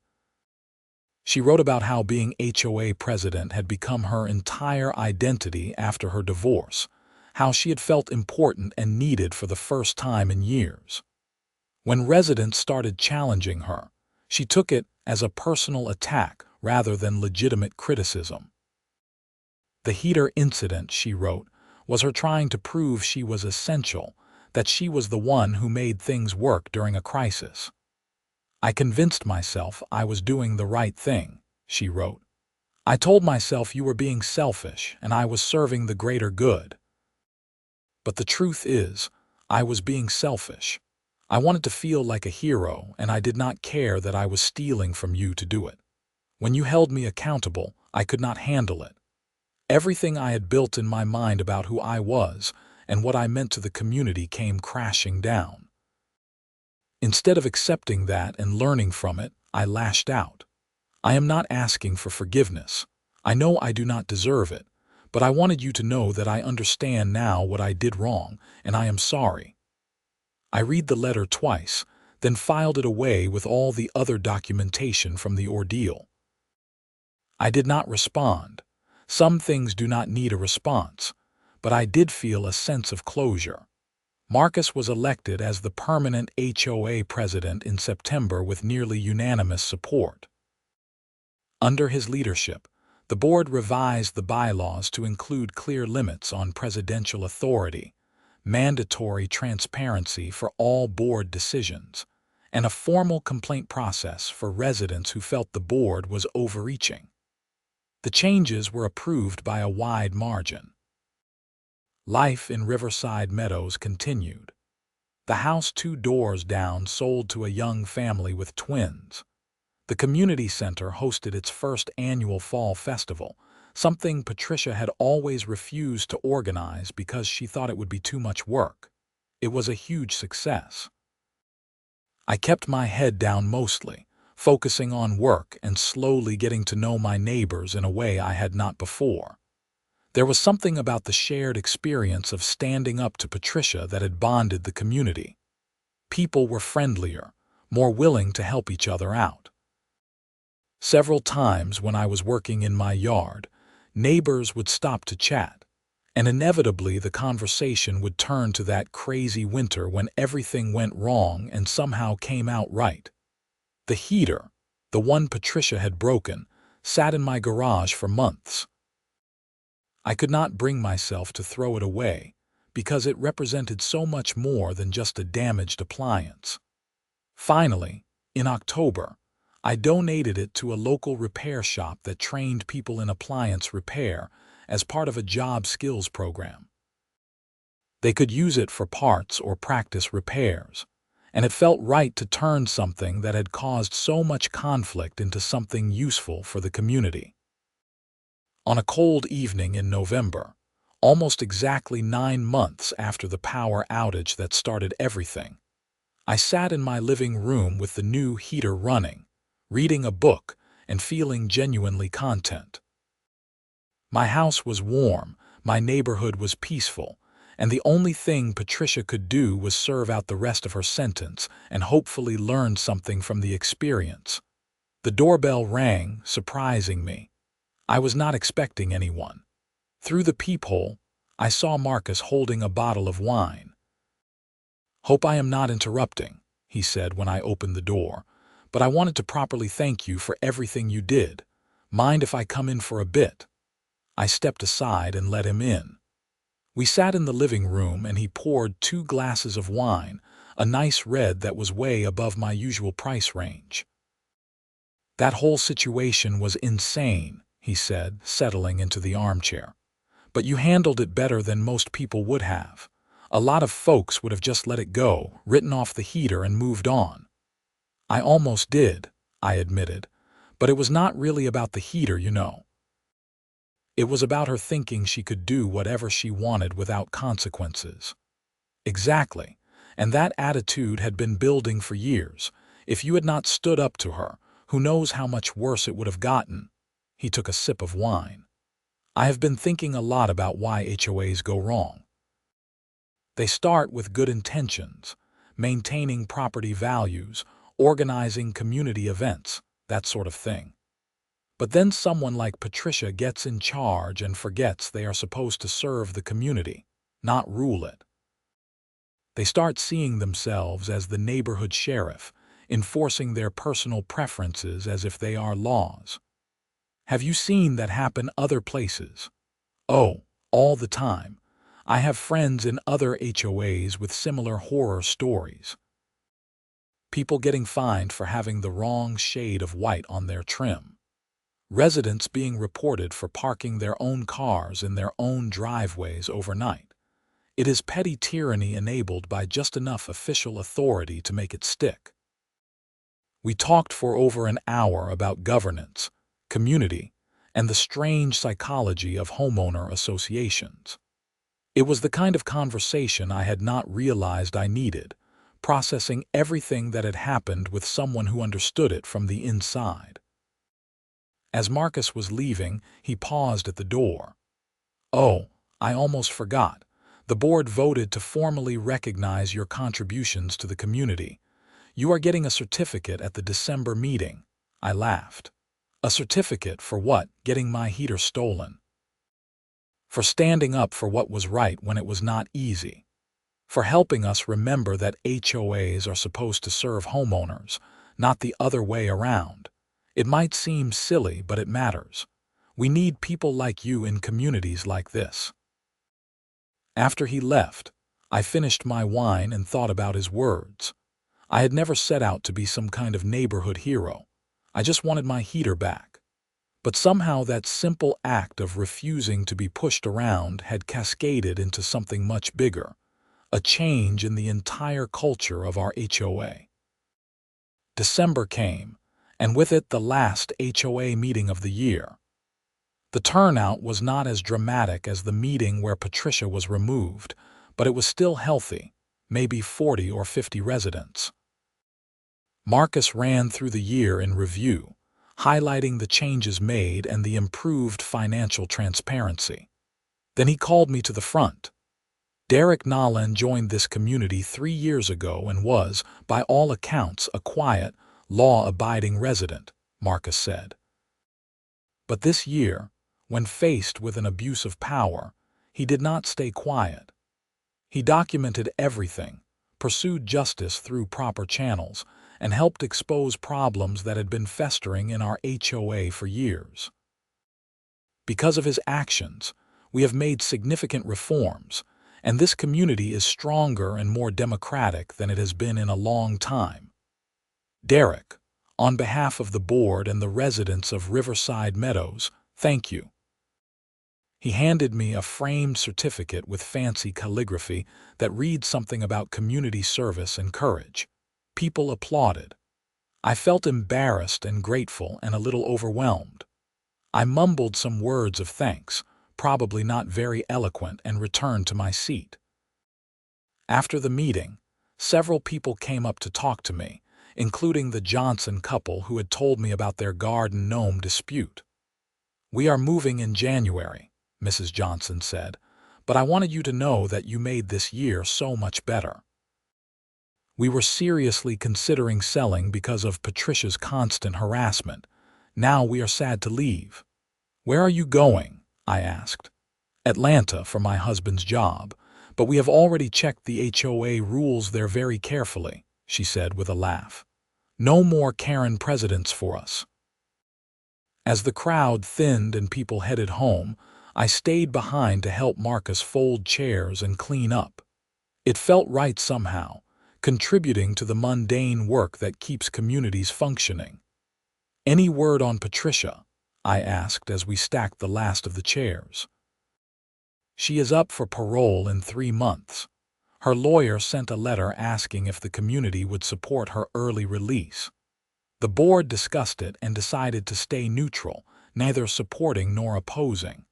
Speaker 1: She wrote about how being HOA president had become her entire identity after her divorce, how she had felt important and needed for the first time in years. When residents started challenging her, she took it as a personal attack rather than legitimate criticism. The heater incident, she wrote, was her trying to prove she was essential, that she was the one who made things work during a crisis. "I convinced myself I was doing the right thing," she wrote. "I told myself you were being selfish and I was serving the greater good. But the truth is, I was being selfish. I wanted to feel like a hero, and I did not care that I was stealing from you to do it. When you held me accountable, I could not handle it. Everything I had built in my mind about who I was and what I meant to the community came crashing down. Instead of accepting that and learning from it, I lashed out. I am not asking for forgiveness. I know I do not deserve it, but I wanted you to know that I understand now what I did wrong, and I am sorry." I read the letter twice, then filed it away with all the other documentation from the ordeal. I did not respond. Some things do not need a response, but I did feel a sense of closure. Marcus was elected as the permanent HOA president in September with nearly unanimous support. Under his leadership, the board revised the bylaws to include clear limits on presidential authority, mandatory transparency for all board decisions, and a formal complaint process for residents who felt the board was overreaching. The changes were approved by a wide margin. Life in Riverside Meadows continued. The house 2 doors down sold to a young family with twins. The community center hosted its first annual fall festival, something Patricia had always refused to organize because she thought it would be too much work. It was a huge success. I kept my head down mostly, focusing on work and slowly getting to know my neighbors in a way I had not before. There was something about the shared experience of standing up to Patricia that had bonded the community. People were friendlier, more willing to help each other out. Several times when I was working in my yard, neighbors would stop to chat, and inevitably the conversation would turn to that crazy winter when everything went wrong and somehow came out right. The heater, the one Patricia had broken, sat in my garage for months. I could not bring myself to throw it away because it represented so much more than just a damaged appliance. Finally, in October, I donated it to a local repair shop that trained people in appliance repair as part of a job skills program. They could use it for parts or practice repairs, and it felt right to turn something that had caused so much conflict into something useful for the community. On a cold evening in November, almost exactly 9 months after the power outage that started everything, I sat in my living room with the new heater running, reading a book and feeling genuinely content. My house was warm, my neighborhood was peaceful, and the only thing Patricia could do was serve out the rest of her sentence and hopefully learn something from the experience. The doorbell rang, surprising me. I was not expecting anyone. Through the peephole, I saw Marcus holding a bottle of wine. "Hope I am not interrupting," he said when I opened the door, "but I wanted to properly thank you for everything you did. Mind if I come in for a bit?" I stepped aside and let him in. We sat in the living room and he poured 2 glasses of wine, a nice red that was way above my usual price range. "That whole situation was insane," he said, settling into the armchair. "But you handled it better than most people would have. A lot of folks would have just let it go, written off the heater and moved on." "I almost did," I admitted, "but it was not really about the heater, you know. It was about her thinking she could do whatever she wanted without consequences." "Exactly, and that attitude had been building for years. If you had not stood up to her, who knows how much worse it would have gotten." He took a sip of wine. "I have been thinking a lot about why HOAs go wrong. They start with good intentions, maintaining property values, organizing community events, that sort of thing. But then someone like Patricia gets in charge and forgets they are supposed to serve the community, not rule it. They start seeing themselves as the neighborhood sheriff, enforcing their personal preferences as if they are laws. Have you seen that happen other places?" "Oh, all the time. I have friends in other HOAs with similar horror stories. People getting fined for having the wrong shade of white on their trim. Residents being reported for parking their own cars in their own driveways overnight. It is petty tyranny enabled by just enough official authority to make it stick." We talked for over an hour about governance, community, and the strange psychology of homeowner associations. It was the kind of conversation I had not realized I needed, processing everything that had happened with someone who understood it from the inside. As Marcus was leaving, he paused at the door. "Oh, I almost forgot. The board voted to formally recognize your contributions to the community. You are getting a certificate at the December meeting." I laughed. "A certificate for what? Getting my heater stolen?" for standing up for what was right when it was not easy, for helping us remember that HOAs are supposed to serve homeowners, not the other way around. It might seem silly, but it matters. We need people like you in communities like this. After he left, I finished my wine and thought about his words. I had never set out to be some kind of neighborhood hero. I just wanted my heater back. But somehow that simple act of refusing to be pushed around had cascaded into something much bigger, a change in the entire culture of our HOA. December came, and with it the last HOA meeting of the year. The turnout was not as dramatic as the meeting where Patricia was removed, but it was still healthy, maybe 40 or 50 residents. Marcus ran through the year in review, highlighting the changes made and the improved financial transparency. Then he called me to the front. Nolan joined this community 3 years ago and was, by all accounts, a quiet, law-abiding resident, Marcus said. But this year, when faced with an abuse of power, he did not stay quiet. He documented everything, pursued justice through proper channels, and helped expose problems that had been festering in our HOA for years. Because of his actions, we have made significant reforms, and this community is stronger and more democratic than it has been in a long time. Derek, on behalf of the board and the residents of Riverside Meadows, thank you. He handed me a framed certificate with fancy calligraphy that reads something about community service and courage. People applauded. I felt embarrassed and grateful and a little overwhelmed. I mumbled some words of thanks, probably not very eloquent, and returned to my seat. After the meeting, several people came up to talk to me, including the Johnson couple who had told me about their garden gnome dispute. "We are moving in January," Mrs. Johnson said, "but I wanted you to know that you made this year so much better. We were seriously considering selling because of Patricia's constant harassment. Now we are sad to leave." "Where are you going?" I asked. "Atlanta for my husband's job, but we have already checked the HOA rules there very carefully," she said with a laugh. "No more Karen presidents for us." As the crowd thinned and people headed home, I stayed behind to help Marcus fold chairs and clean up. It felt right somehow, contributing to the mundane work that keeps communities functioning. "Any word on Patricia?" I asked as we stacked the last of the chairs. "She is up for parole in 3 months. Her lawyer sent a letter asking if the community would support her early release. The board discussed it and decided to stay neutral, neither supporting nor opposing.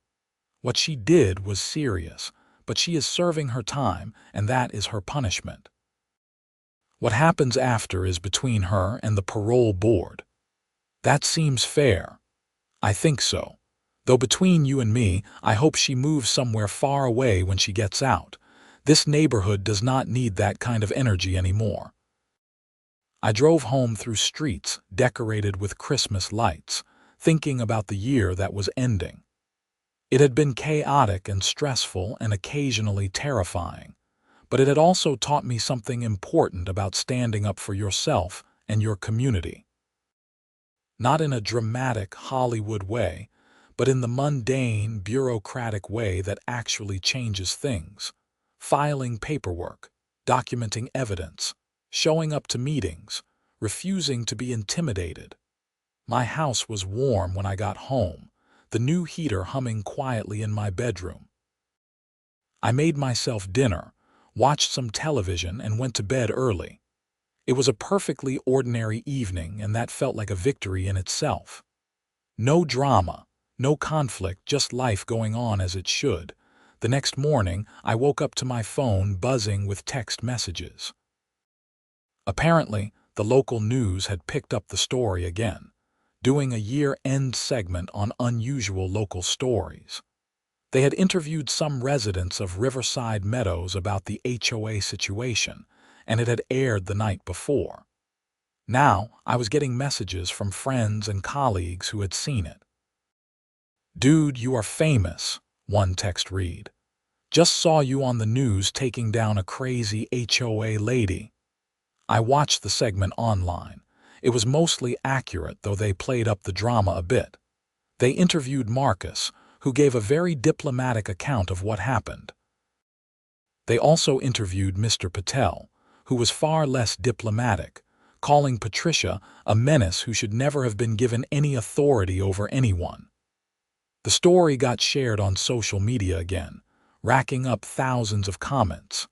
Speaker 1: What she did was serious, but she is serving her time, and that is her punishment. What happens after is between her and the parole board." "That seems fair." "I think so. Though between you and me, I hope she moves somewhere far away when she gets out. This neighborhood does not need that kind of energy anymore." I drove home through streets decorated with Christmas lights, thinking about the year that was ending. It had been chaotic and stressful and occasionally terrifying, but it had also taught me something important about standing up for yourself and your community. Not in a dramatic Hollywood way, but in the mundane, bureaucratic way that actually changes things. Filing paperwork, documenting evidence, showing up to meetings, refusing to be intimidated. My house was warm when I got home, the new heater humming quietly in my bedroom. I made myself dinner, watched some television, and went to bed early. It was a perfectly ordinary evening, and that felt like a victory in itself. No drama, no conflict, just life going on as it should. The next morning, I woke up to my phone buzzing with text messages. Apparently, the local news had picked up the story again, doing a year-end segment on unusual local stories. They had interviewed some residents of Riverside Meadows about the HOA situation, and it had aired the night before. Now, I was getting messages from friends and colleagues who had seen it. "Dude, you are famous," one text read. Just saw you on the news taking down a crazy HOA lady. I watched the segment online. It was mostly accurate, though they played up the drama a bit. They interviewed Marcus, who gave a very diplomatic account of what happened. They also interviewed Mr. Patel, who was far less diplomatic, calling Patricia a menace who should never have been given any authority over anyone. The story got shared on social media again, racking up thousands of comments.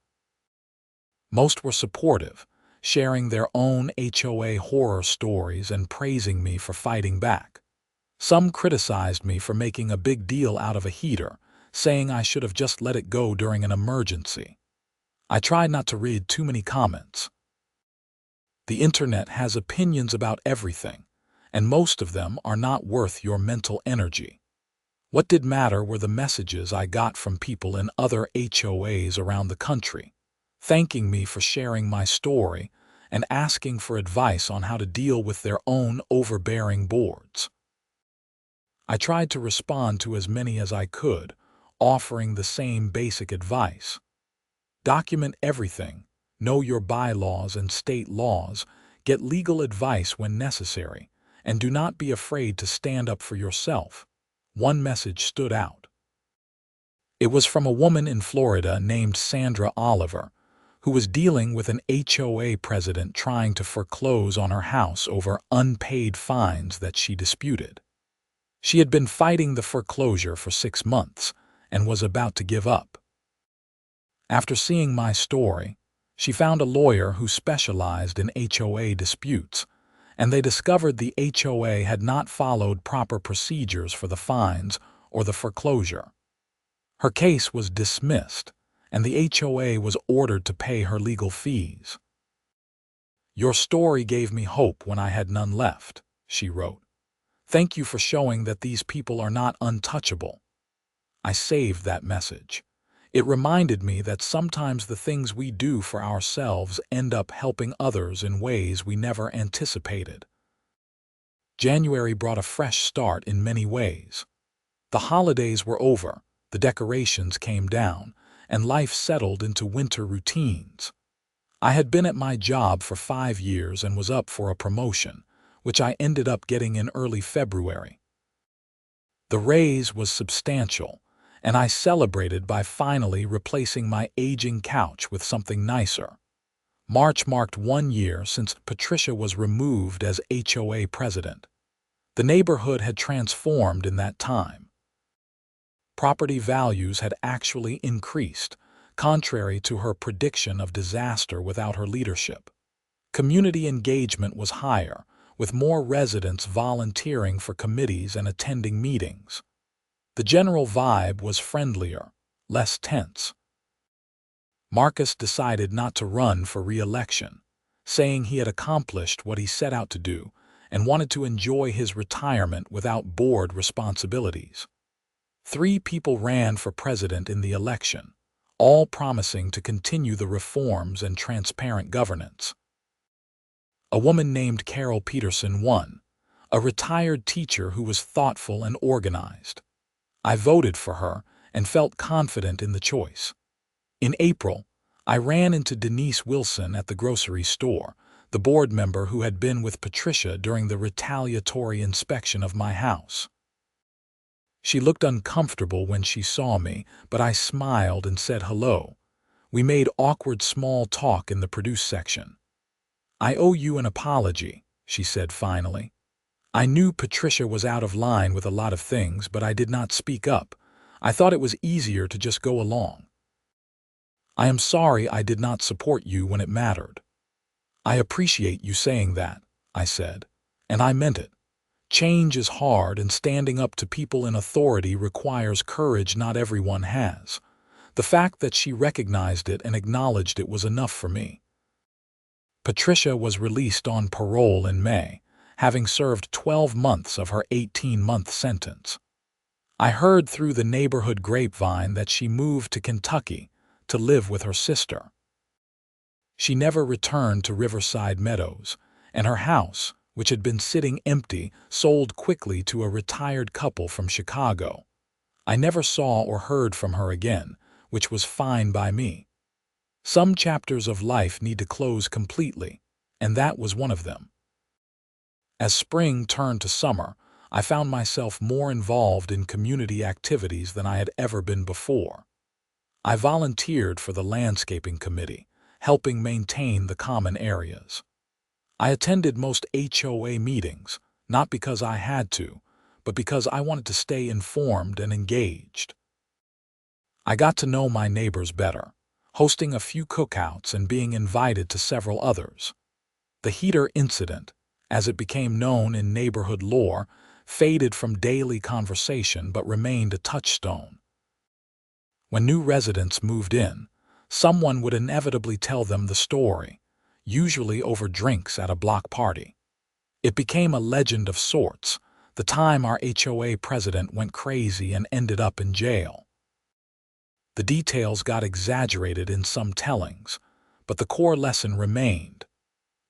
Speaker 1: Most were supportive, sharing their own HOA horror stories and praising me for fighting back. Some criticized me for making a big deal out of a heater, saying I should have just let it go during an emergency. I tried not to read too many comments. The internet has opinions about everything, and most of them are not worth your mental energy. What did matter were the messages I got from people in other HOAs around the country, thanking me for sharing my story and asking for advice on how to deal with their own overbearing boards. I tried to respond to as many as I could, offering the same basic advice. Document everything, know your bylaws and state laws, get legal advice when necessary, and do not be afraid to stand up for yourself. One message stood out. It was from a woman in Florida named Sandra Oliver, who was dealing with an HOA president trying to foreclose on her house over unpaid fines that she disputed. She had been fighting the foreclosure for 6 months and was about to give up. After seeing my story, she found a lawyer who specialized in HOA disputes, and they discovered the HOA had not followed proper procedures for the fines or the foreclosure. Her case was dismissed, and the HOA was ordered to pay her legal fees. Your story gave me hope when I had none left, she wrote. Thank you for showing that these people are not untouchable. I saved that message. It reminded me that sometimes the things we do for ourselves end up helping others in ways we never anticipated. January brought a fresh start in many ways. The holidays were over, the decorations came down, and life settled into winter routines. I had been at my job for 5 years and was up for a promotion, which I ended up getting in early February. The raise was substantial, and I celebrated by finally replacing my aging couch with something nicer. March marked 1 year since Patricia was removed as HOA president. The neighborhood had transformed in that time. Property values had actually increased, contrary to her prediction of disaster without her leadership. Community engagement was higher, with more residents volunteering for committees and attending meetings. The general vibe was friendlier, less tense. Marcus decided not to run for re-election, saying he had accomplished what he set out to do and wanted to enjoy his retirement without board responsibilities. 3 people ran for president in the election, all promising to continue the reforms and transparent governance. A woman named Carol Peterson won, a retired teacher who was thoughtful and organized. I voted for her and felt confident in the choice. In April, I ran into Denise Wilson at the grocery store, the board member who had been with Patricia during the retaliatory inspection of my house. She looked uncomfortable when she saw me, but I smiled and said hello. We made awkward small talk in the produce section. I owe you an apology, she said finally. I knew Patricia was out of line with a lot of things, but I did not speak up. I thought it was easier to just go along. I am sorry I did not support you when it mattered. I appreciate you saying that, I said, and I meant it. Change is hard, and standing up to people in authority requires courage not everyone has. The fact that she recognized it and acknowledged it was enough for me. Patricia was released on parole in May, having served 12 months of her 18-month sentence. I heard through the neighborhood grapevine that she moved to Kentucky to live with her sister. She never returned to Riverside Meadows, and her house, which had been sitting empty, sold quickly to a retired couple from Chicago. I never saw or heard from her again, which was fine by me. Some chapters of life need to close completely, and that was one of them. As spring turned to summer, I found myself more involved in community activities than I had ever been before. I volunteered for the landscaping committee, helping maintain the common areas. I attended most HOA meetings, not because I had to, but because I wanted to stay informed and engaged. I got to know my neighbors better, hosting a few cookouts and being invited to several others. The heater incident, as it became known in neighborhood lore, faded from daily conversation but remained a touchstone. When new residents moved in, someone would inevitably tell them the story, usually over drinks at a block party. It became a legend of sorts, the time our HOA president went crazy and ended up in jail. The details got exaggerated in some tellings, but the core lesson remained.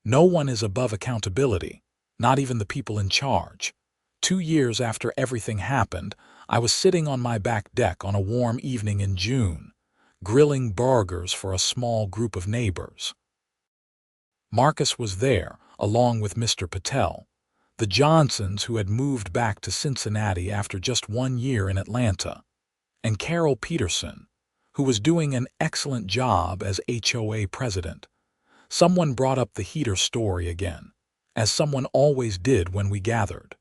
Speaker 1: No one is above accountability, not even the people in charge. 2 years after everything happened, I was sitting on my back deck on a warm evening in June, grilling burgers for a small group of neighbors. Marcus was there, along with Mr. Patel, the Johnsons who had moved back to Cincinnati after just 1 year in Atlanta, and Carol Peterson, who was doing an excellent job as HOA president. Someone brought up the heater story again, as someone always did when we gathered.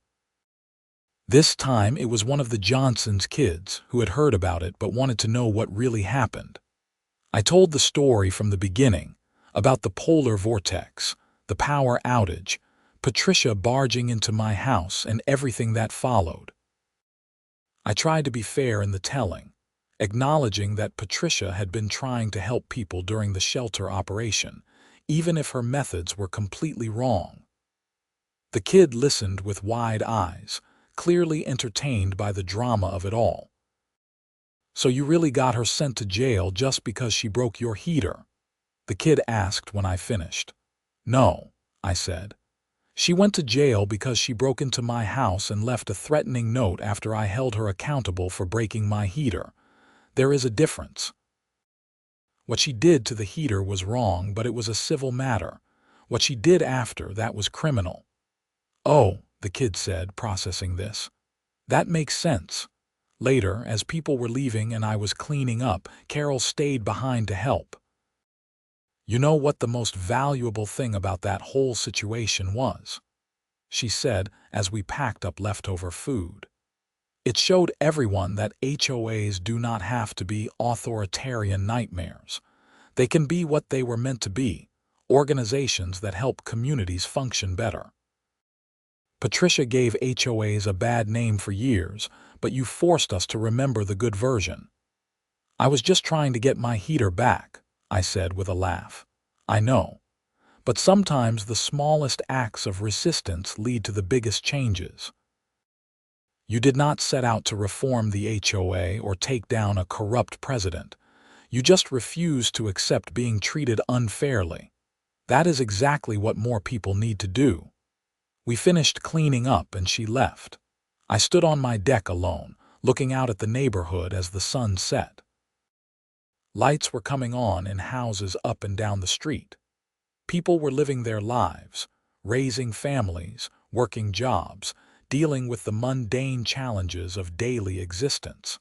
Speaker 1: This time it was one of the Johnsons' kids who had heard about it but wanted to know what really happened. I told the story from the beginning, about the polar vortex, the power outage, Patricia barging into my house and everything that followed. I tried to be fair in the telling, acknowledging that Patricia had been trying to help people during the shelter operation, even if her methods were completely wrong. The kid listened with wide eyes, clearly entertained by the drama of it all. "So you really got her sent to jail just because she broke your heater?" the kid asked when I finished. "No," I said. "She went to jail because she broke into my house and left a threatening note after I held her accountable for breaking my heater. There is a difference. What she did to the heater was wrong, but it was a civil matter. What she did after that was criminal." "Oh," the kid said, processing this. "That makes sense." Later, as people were leaving and I was cleaning up, Carol stayed behind to help. "You know what the most valuable thing about that whole situation was?" she said as we packed up leftover food. "It showed everyone that HOAs do not have to be authoritarian nightmares. They can be what they were meant to be, organizations that help communities function better. Patricia gave HOAs a bad name for years, but you forced us to remember the good version." "I was just trying to get my heater back," I said with a laugh. "I know. But sometimes the smallest acts of resistance lead to the biggest changes. You did not set out to reform the HOA or take down a corrupt president. You just refused to accept being treated unfairly. That is exactly what more people need to do." We finished cleaning up and she left. I stood on my deck alone, looking out at the neighborhood as the sun set. Lights were coming on in houses up and down the street. People were living their lives, raising families, working jobs, dealing with the mundane challenges of daily existence.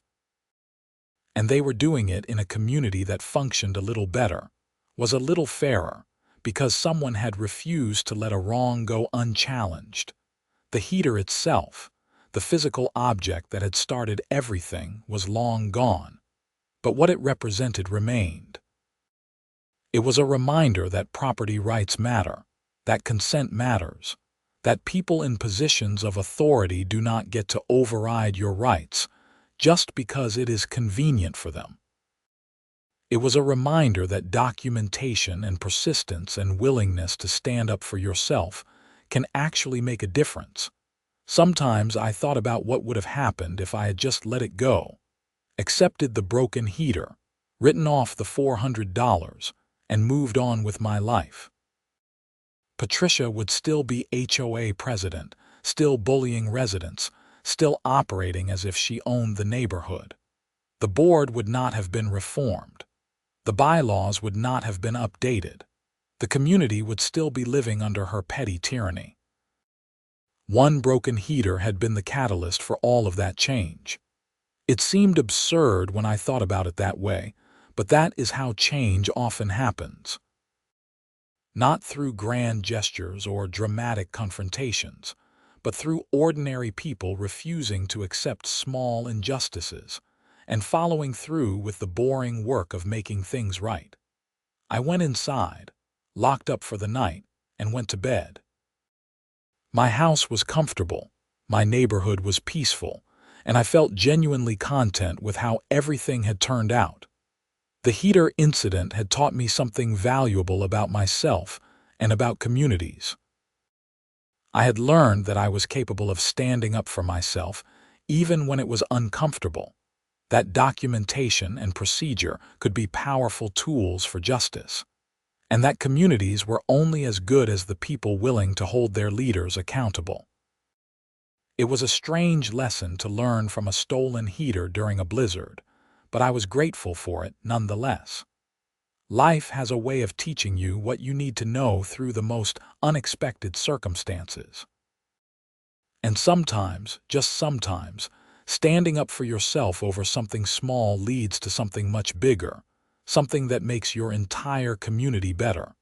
Speaker 1: And they were doing it in a community that functioned a little better, was a little fairer, because someone had refused to let a wrong go unchallenged. The heater itself, the physical object that had started everything, was long gone. But what it represented remained. It was a reminder that property rights matter, that consent matters, that people in positions of authority do not get to override your rights just because it is convenient for them. It was a reminder that documentation and persistence and willingness to stand up for yourself can actually make a difference. Sometimes I thought about what would have happened if I had just let it go, accepted the broken heater, written off the $400, and moved on with my life. Patricia would still be HOA president, still bullying residents, still operating as if she owned the neighborhood. The board would not have been reformed. The bylaws would not have been updated. The community would still be living under her petty tyranny. One broken heater had been the catalyst for all of that change. It seemed absurd when I thought about it that way, but that is how change often happens. Not through grand gestures or dramatic confrontations, but through ordinary people refusing to accept small injustices and following through with the boring work of making things right. I went inside, locked up for the night, and went to bed. My house was comfortable, my neighborhood was peaceful, and I felt genuinely content with how everything had turned out. The heater incident had taught me something valuable about myself and about communities. I had learned that I was capable of standing up for myself even when it was uncomfortable, that documentation and procedure could be powerful tools for justice, and that communities were only as good as the people willing to hold their leaders accountable. It was a strange lesson to learn from a stolen heater during a blizzard, but I was grateful for it nonetheless. Life has a way of teaching you what you need to know through the most unexpected circumstances. And sometimes, just sometimes, standing up for yourself over something small leads to something much bigger, something that makes your entire community better.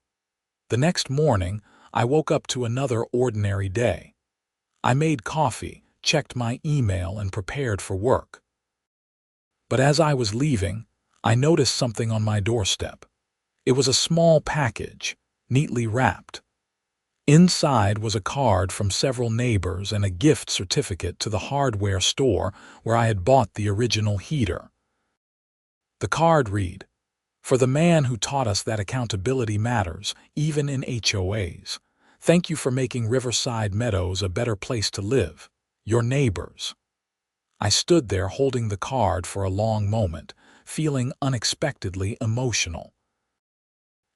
Speaker 1: The next morning, I woke up to another ordinary day. I made coffee, checked my email, and prepared for work. But as I was leaving, I noticed something on my doorstep. It was a small package, neatly wrapped. Inside was a card from several neighbors and a gift certificate to the hardware store where I had bought the original heater. The card read, "For the man who taught us that accountability matters, even in HOAs. Thank you for making Riverside Meadows a better place to live. Your neighbors." I stood there holding the card for a long moment, feeling unexpectedly emotional.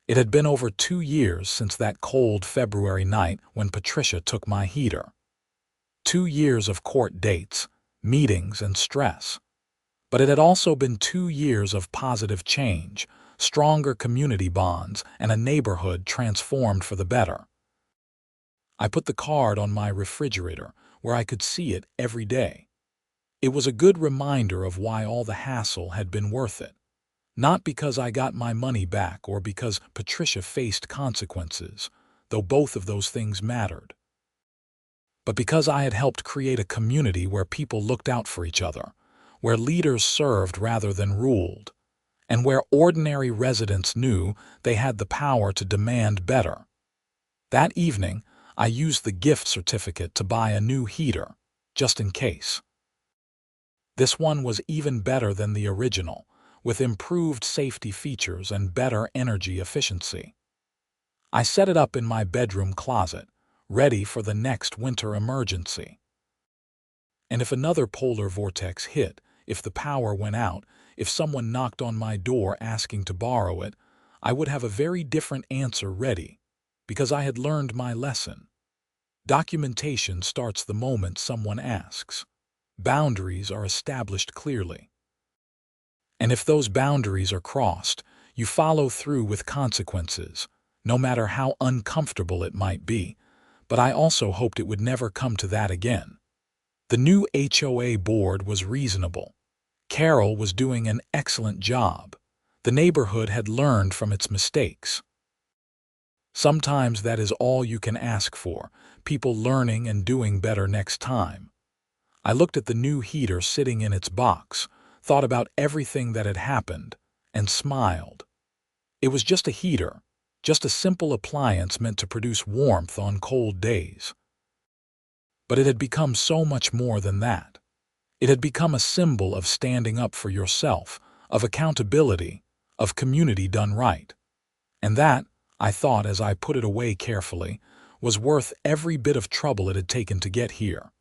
Speaker 1: It had been over 2 years since that cold February night when Patricia took my heater. 2 years of court dates, meetings, and stress. But it had also been 2 years of positive change, stronger community bonds, and a neighborhood transformed for the better. I put the card on my refrigerator, where I could see it every day. It was a good reminder of why all the hassle had been worth it. Not because I got my money back or because Patricia faced consequences, though both of those things mattered, but because I had helped create a community where people looked out for each other, where leaders served rather than ruled, and where ordinary residents knew they had the power to demand better. That evening, I used the gift certificate to buy a new heater, just in case. This one was even better than the original, with improved safety features and better energy efficiency. I set it up in my bedroom closet, ready for the next winter emergency. And if another polar vortex hit, if the power went out, if someone knocked on my door asking to borrow it, I would have a very different answer ready, because I had learned my lesson. Documentation starts the moment someone asks. Boundaries are established clearly. And if those boundaries are crossed, you follow through with consequences, no matter how uncomfortable it might be. But I also hoped it would never come to that again. The new HOA board was reasonable. Carol was doing an excellent job. The neighborhood had learned from its mistakes. Sometimes that is all you can ask for, people learning and doing better next time. I looked at the new heater sitting in its box, thought about everything that had happened, and smiled. It was just a heater, just a simple appliance meant to produce warmth on cold days. But it had become so much more than that. It had become a symbol of standing up for yourself, of accountability, of community done right. And that, I thought as I put it away carefully, was worth every bit of trouble it had taken to get here.